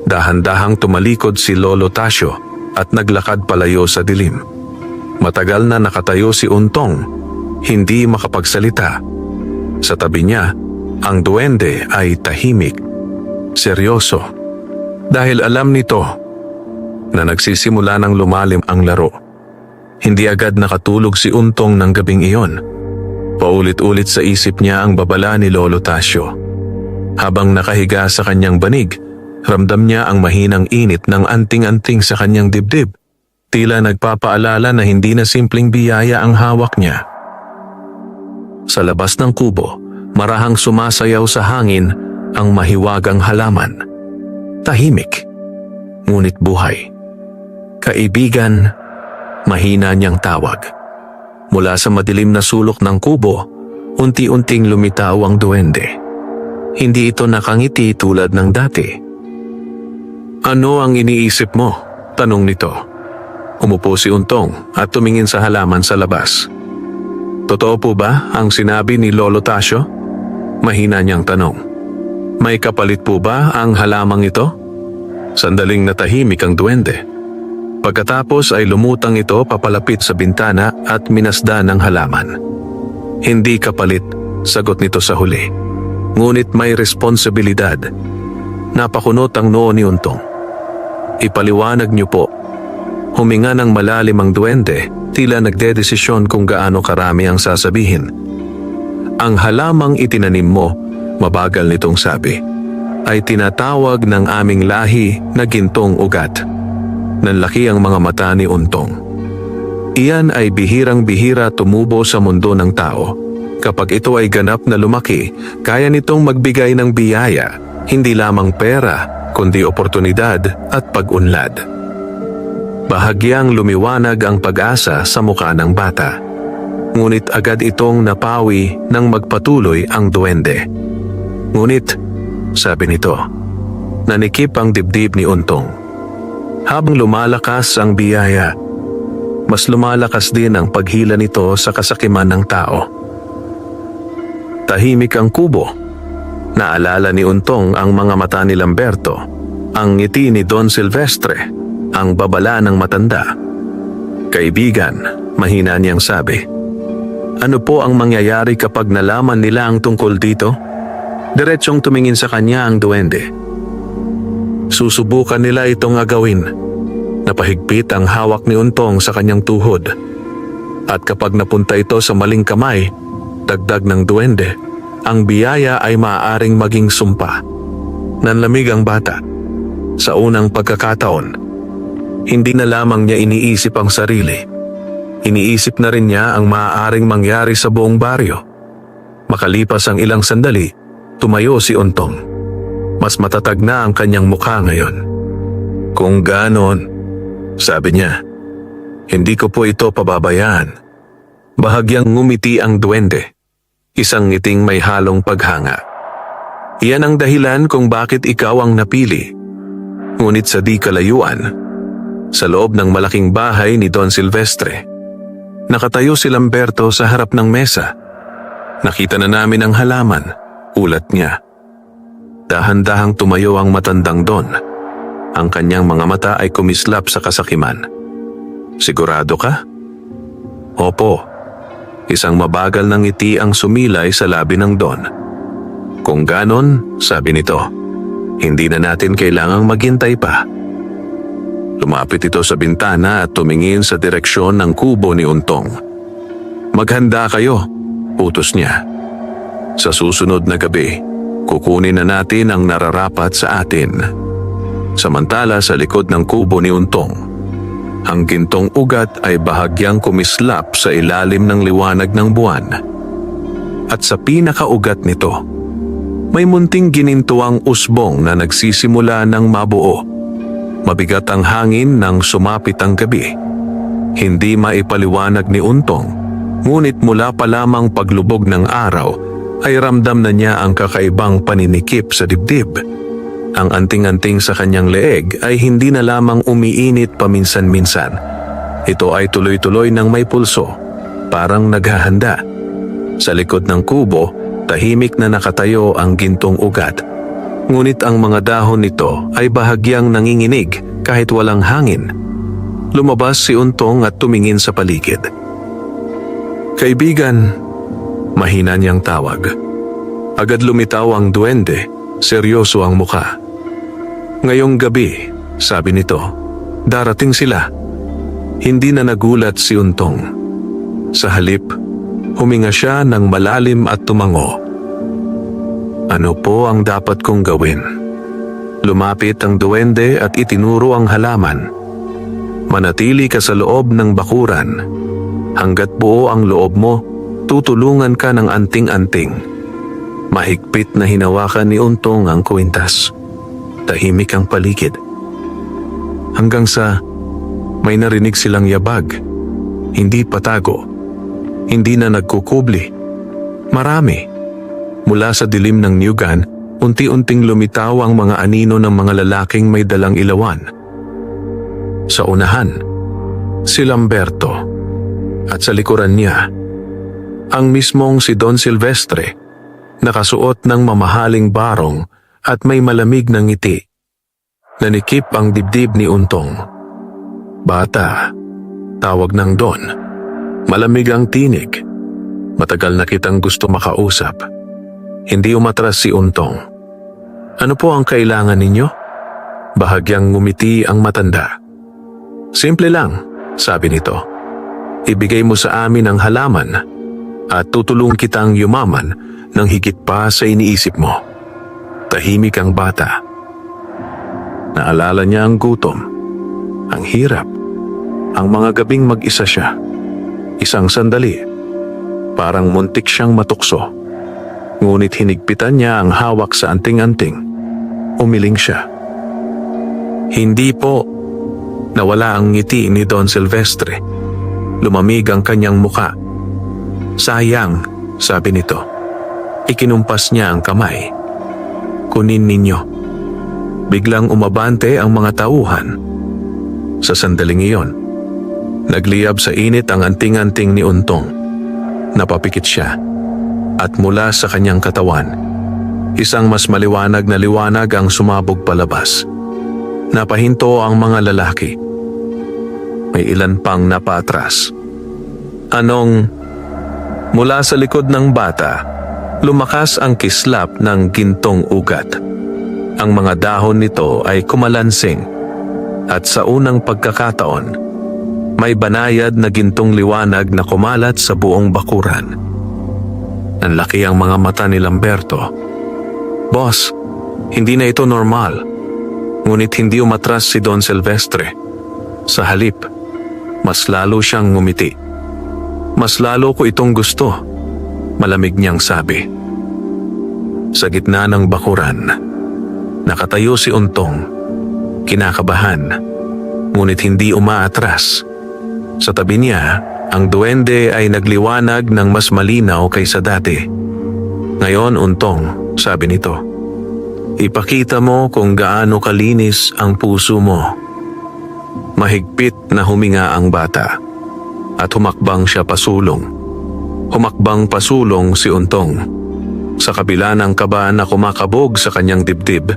A: dahan-dahang tumalikod si Lolo Tasio at naglakad palayo sa dilim. Matagal na nakatayo si Untong, hindi makapagsalita. Sa tabi niya, ang duwende ay tahimik, seryoso. Dahil alam nito na nagsisimula ng lumalim ang laro. Hindi agad nakatulog si Untong ng gabing iyon. Paulit-ulit sa isip niya ang babala ni Lolo Tasio. Habang nakahiga sa kanyang banig, ramdam niya ang mahinang init ng anting-anting sa kanyang dibdib. Tila nagpapaalala na hindi na simpleng biyaya ang hawak niya. Sa labas ng kubo, marahang sumasayaw sa hangin ang mahiwagang halaman. Tahimik, ngunit buhay. "Kaibigan," mahina niyang tawag. Mula sa madilim na sulok ng kubo, unti-unting lumitaw ang duwende. Hindi ito nakangiti tulad ng dati. "Ano ang iniisip mo?" tanong nito. Umupo si Untong at tumingin sa halaman sa labas. "Totoo po ba ang sinabi ni Lolo Tasio?" mahina niyang tanong. "May kapalit po ba ang halamang ito?" Sandaling natahimik ang duwende. Pagkatapos ay lumutang ito papalapit sa bintana at minasdan ang halaman. "Hindi kapalit," sagot nito sa huli. "Ngunit may responsibilidad." Napakunot ang noo ni Untong. "Ipaliwanag niyo po." Huminga ng malalim ang duwende, tila nagdedesisyon kung gaano karami ang sasabihin. "Ang halamang itinanim mo," mabagal nitong sabi, "ay tinatawag ng aming lahi na gintong ugat." Nanlaki ang mga mata ni Untong. Iyan ay bihirang-bihira tumubo sa mundo ng tao. Kapag ito ay ganap na lumaki, kaya nitong magbigay ng biyaya, hindi lamang pera, kundi oportunidad at pag-unlad. Bahagyang lumiwanag ang pag-asa sa mukha ng bata. Ngunit agad itong napawi nang magpatuloy ang duwende. "Ngunit," sabi nito, nanikip ang dibdib ni Untong. Habang lumalakas ang biyaya, mas lumalakas din ang paghila nito sa kasakiman ng tao. Tahimik ang kubo. Naalala ni Untong ang mga mata ni Lamberto, ang ngiti ni Don Silvestre, ang babala ng matanda. "Kaibigan," mahina niyang sabi, "ano po ang mangyayari kapag nalaman nila ang tungkol dito?" Diretsyong tumingin sa kanya ang duwende. "Susubukan nila itong agawin." Napahigpit ang hawak ni Untong sa kanyang tuhod. "At kapag napunta ito sa maling kamay," dagdag ng duwende, "ang biyaya ay maaaring maging sumpa." Nanlamig ang bata. Sa unang pagkakataon, hindi na lamang niya iniisip ang sarili. Iniisip na rin niya ang maaaring mangyari sa buong baryo. Makalipas ang ilang sandali, tumayo si Untong. Mas matatag na ang kanyang mukha ngayon. "Kung ganon," sabi niya, "hindi ko po ito pababayaan." Bahagyang ngumiti ang duwende. Isang ngiting may halong paghanga. "Iyan ang dahilan kung bakit ikaw ang napili." Ngunit sa di kalayuan, sa loob ng malaking bahay ni Don Silvestre, nakatayo si Lamberto sa harap ng mesa. "Nakita na namin ang halaman," ulat niya. Dahan-dahang tumayo ang matandang Don. Ang kanyang mga mata ay kumislap sa kasakiman. "Sigurado ka?" "Opo." Isang mabagal na ngiti ang sumilay sa labi ng Don. "Kung ganon," sabi nito, "hindi na natin kailangang maghintay pa." Lumapit ito sa bintana at tumingin sa direksyon ng kubo ni Untong. "Maghanda kayo," utos niya. "Sa susunod na gabi, kukunin na natin ang nararapat sa atin." Samantala sa likod ng kubo ni Untong, ang gintong ugat ay bahagyang kumislap sa ilalim ng liwanag ng buwan. At sa pinakaugat nito, may munting ginintuang usbong na nagsisimula ng mabuo. Mabigat ang hangin nang sumapit ang gabi. Hindi maipaliwanag ni Untong Ngunit mula pa lamang paglubog ng araw ay ramdam na niya ang kakaibang paninikip sa dibdib. Ang anting-anting sa kanyang leeg ay hindi na lamang umiinit paminsan-minsan. Ito ay tuloy-tuloy ng may pulso, parang naghahanda. Sa likod ng kubo, tahimik na nakatayo ang gintong ugat. Ngunit ang mga dahon nito ay bahagyang nanginginig kahit walang hangin. Lumabas si Untong at tumingin sa paligid. "Kaibigan," mahina niyang tawag. Agad lumitaw ang duwende, seryoso ang mukha. "Ngayong gabi," sabi nito, "darating sila." Hindi na nagulat si Untong. Sa halip, huminga siya ng malalim at tumango. "Ano po ang dapat kong gawin?" Lumapit ang duwende at itinuro ang halaman. "Manatili ka sa loob ng bakuran. Hanggat buo ang loob mo, tutulungan ka ng anting-anting." Mahigpit na hinawakan ni Untong ang kwintas. Tahimik ang paligid. Hanggang sa may narinig silang yabag. Hindi patago. Hindi na nagkukubli. Marami. Mula sa dilim ng niyugan, unti-unting lumitaw ang mga anino ng mga lalaking may dalang ilawan. Sa unahan, si Lamberto. At sa likuran niya, ang mismong si Don Silvestre, nakasuot ng mamahaling barong at may malamig na ngiti. Nanikip ang dibdib ni Untong. "Bata," tawag ng Don. Malamig ang tinig. Matagal na kitang gusto makausap. Hindi umatras si Untong. "Ano po ang kailangan ninyo?" Bahagyang ngumiti ang matanda. "Simple lang," sabi nito. "Ibigay mo sa amin ang halaman at tutulong kitang yumaman ng higit pa sa iniisip mo." Tahimik ang bata. Naalala niya ang gutom, ang hirap, ang mga gabing mag-isa siya. Isang sandali, parang muntik siyang matukso. Ngunit hinigpitan niya ang hawak sa anting-anting. Umiling siya. "Hindi po." Nawala ang ngiti ni Don Silvestre. Lumamig ang kanyang muka. "Sayang," sabi nito. Ikinumpas niya ang kamay. "Kunin ninyo." Biglang umabante ang mga tauhan. Sa sandaling iyon, nagliyab sa init ang anting-anting ni Untong. Napapikit siya, at mula sa kanyang katawan, isang mas maliwanag na liwanag ang sumabog palabas. Napahinto ang mga lalaki. May ilan pang napaatras. Mula sa likod ng bata, lumakas ang kislap ng gintong ugat. Ang mga dahon nito ay kumalansing, at sa unang pagkakataon, may banayad na gintong liwanag na kumalat sa buong bakuran. Nanlaki ang mga mata ni Lamberto. "Boss, hindi na ito normal." Ngunit hindi umatras si Don Silvestre. Sa halip, mas lalo siyang ngumiti. "Mas lalo ko itong gusto," malamig niyang sabi. Sa gitna ng bakuran, nakatayo si Untong, kinakabahan, ngunit hindi umaatras. Sa tabi niya, ang duwende ay nagliwanag ng mas malinaw kaysa dati. "Ngayon, Untong," sabi nito, "ipakita mo kung gaano kalinis ang puso mo." Mahigpit na huminga ang bata, at humakbang siya pasulong. Humakbang pasulong si Untong. Sa kabila ng kaba na kumakabog sa kanyang dibdib,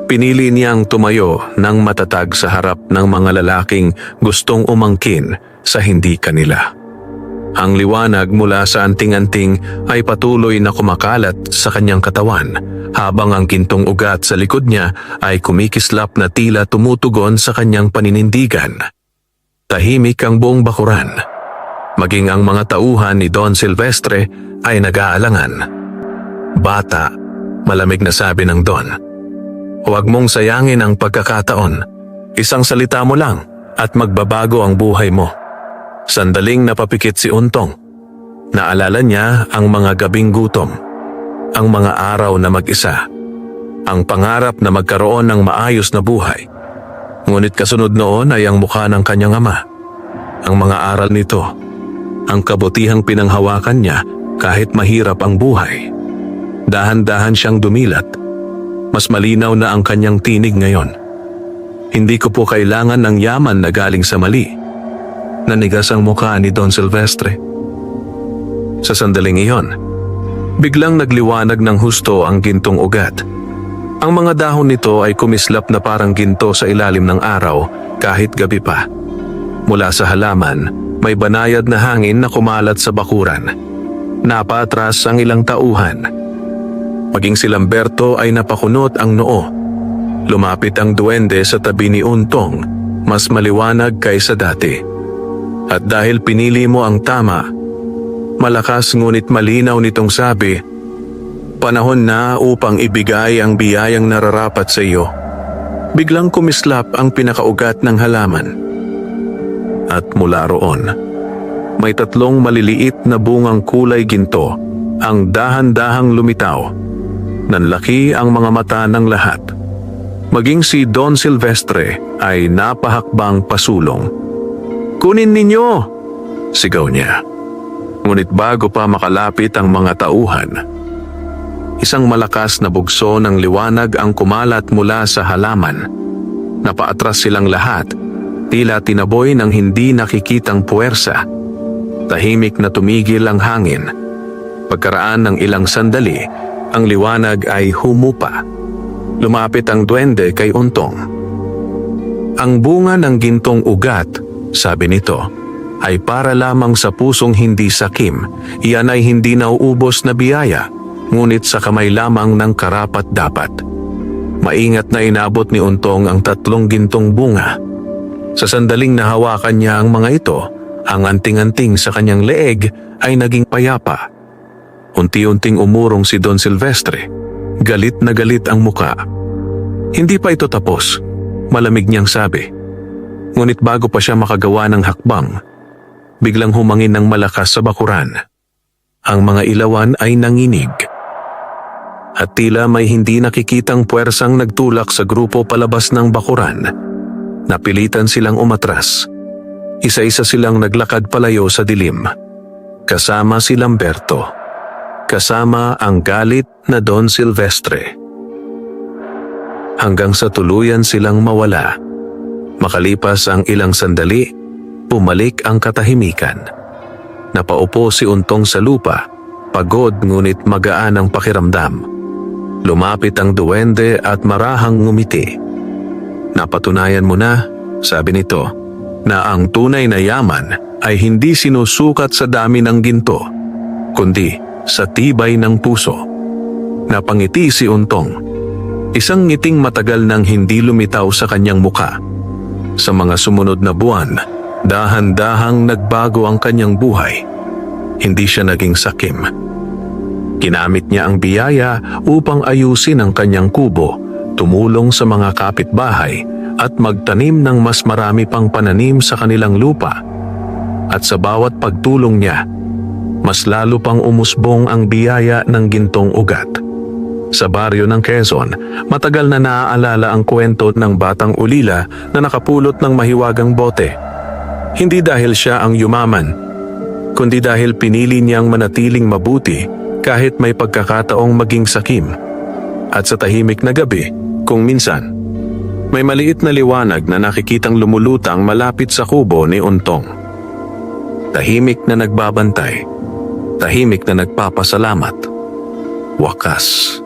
A: pinili niyang tumayo ng matatag sa harap ng mga lalaking gustong umangkin sa hindi kanila. Ang liwanag mula sa anting-anting ay patuloy na kumakalat sa kanyang katawan, habang ang gintong ugat sa likod niya ay kumikislap na tila tumutugon sa kanyang paninindigan. Tahimik ang buong bakuran. Maging ang mga tauhan ni Don Silvestre ay nag-aalangan. "Bata," malamig na sabi ng Don, "huwag mong sayangin ang pagkakataon. Isang salita mo lang at magbabago ang buhay mo." Sandaling napapikit si Untong. Naalala niya ang mga gabing gutom, ang mga araw na mag-isa, ang pangarap na magkaroon ng maayos na buhay. Ngunit kasunod noon ay ang mukha ng kanyang ama. Ang mga aral nito, ang kabutihang pinanghawakan niya kahit mahirap ang buhay. Dahan-dahan siyang dumilat. Mas malinaw na ang kanyang tinig ngayon. Hindi ko po kailangan ng yaman na galing sa mali. Nanigas ang mukha ni Don Silvestre. Sa sandaling iyon, biglang nagliwanag ng husto ang gintong ugat. Ang mga dahon nito ay kumislap na parang ginto sa ilalim ng araw kahit gabi pa. Mula sa halaman, may banayad na hangin na kumalat sa bakuran. Napaatras ang ilang tauhan. Maging si Lamberto ay napakunot ang noo. Lumapit ang duwende sa tabi ni Untong, mas maliwanag kaysa dati. At dahil pinili mo ang tama, malakas ngunit malinaw nitong sabi, panahon na upang ibigay ang biyayang nararapat sa iyo. Biglang kumislap ang pinakaugat ng halaman. At mula roon, may 3 maliliit na bungang kulay ginto ang dahan-dahang lumitaw. Nanlaki ang mga mata ng lahat. Maging si Don Silvestre ay napahakbang pasulong. "Kunin ninyo!" sigaw niya. Ngunit bago pa makalapit ang mga tauhan, isang malakas na bugso ng liwanag ang kumalat mula sa halaman. Napaatras silang lahat, tila tinaboy ng hindi nakikitang puwersa. Tahimik na tumigil ang hangin. Pagkaraan ng ilang sandali, ang liwanag ay humupa. Lumapit ang duwende kay Untong. Ang bunga ng gintong ugat, sabi nito, ay para lamang sa pusong hindi sakim. Iyan ay hindi nauubos na biyaya, ngunit sa kamay lamang ng karapat-dapat. Maingat na inabot ni Untong ang 3 gintong bunga. Sa sandaling nahawakan niya ang mga ito, ang anting-anting sa kanyang leeg ay naging payapa. Unti-unting umurong si Don Silvestre. Galit na galit ang muka. Hindi pa ito tapos, malamig niyang sabi. Ngunit bago pa siya makagawa ng hakbang, biglang humangin ng malakas sa bakuran. Ang mga ilawan ay nanginig. At tila may hindi nakikitang puwersang nagtulak sa grupo palabas ng bakuran. Napilitan silang umatras. Isa-isa silang naglakad palayo sa dilim. Kasama si Lamberto. Kasama ang galit na Don Silvestre. Hanggang sa tuluyan silang mawala. Makalipas ang ilang sandali, bumalik ang katahimikan. Napaupo si Untong sa lupa, pagod ngunit magaan ang pakiramdam. Lumapit ang duwende at marahang ngumiti. "Napatunayan mo na," sabi nito, "na ang tunay na yaman ay hindi sinusukat sa dami ng ginto, kundi sa tibay ng puso." Napangiti si Untong. Isang ngiting matagal nang hindi lumitaw sa kanyang muka. Sa mga sumunod na buwan, dahan-dahang nagbago ang kanyang buhay. Hindi siya naging sakim. Ginamit niya ang biyaya upang ayusin ang kanyang kubo, tumulong sa mga kapitbahay at magtanim ng mas marami pang pananim sa kanilang lupa. At sa bawat pagtulong niya, mas lalo pang umusbong ang biyaya ng gintong ugat. Sa baryo ng Quezon, matagal na naaalala ang kwento ng batang ulila na nakapulot ng mahiwagang bote. Hindi dahil siya ang yumaman, kundi dahil pinili niyang manatiling mabuti kahit may pagkakataong maging sakim. At sa tahimik na gabi, kung minsan, may maliit na liwanag na nakikitang lumulutang malapit sa kubo ni Untong. Tahimik na nagbabantay. Tahimik na nagpapasalamat. Wakas.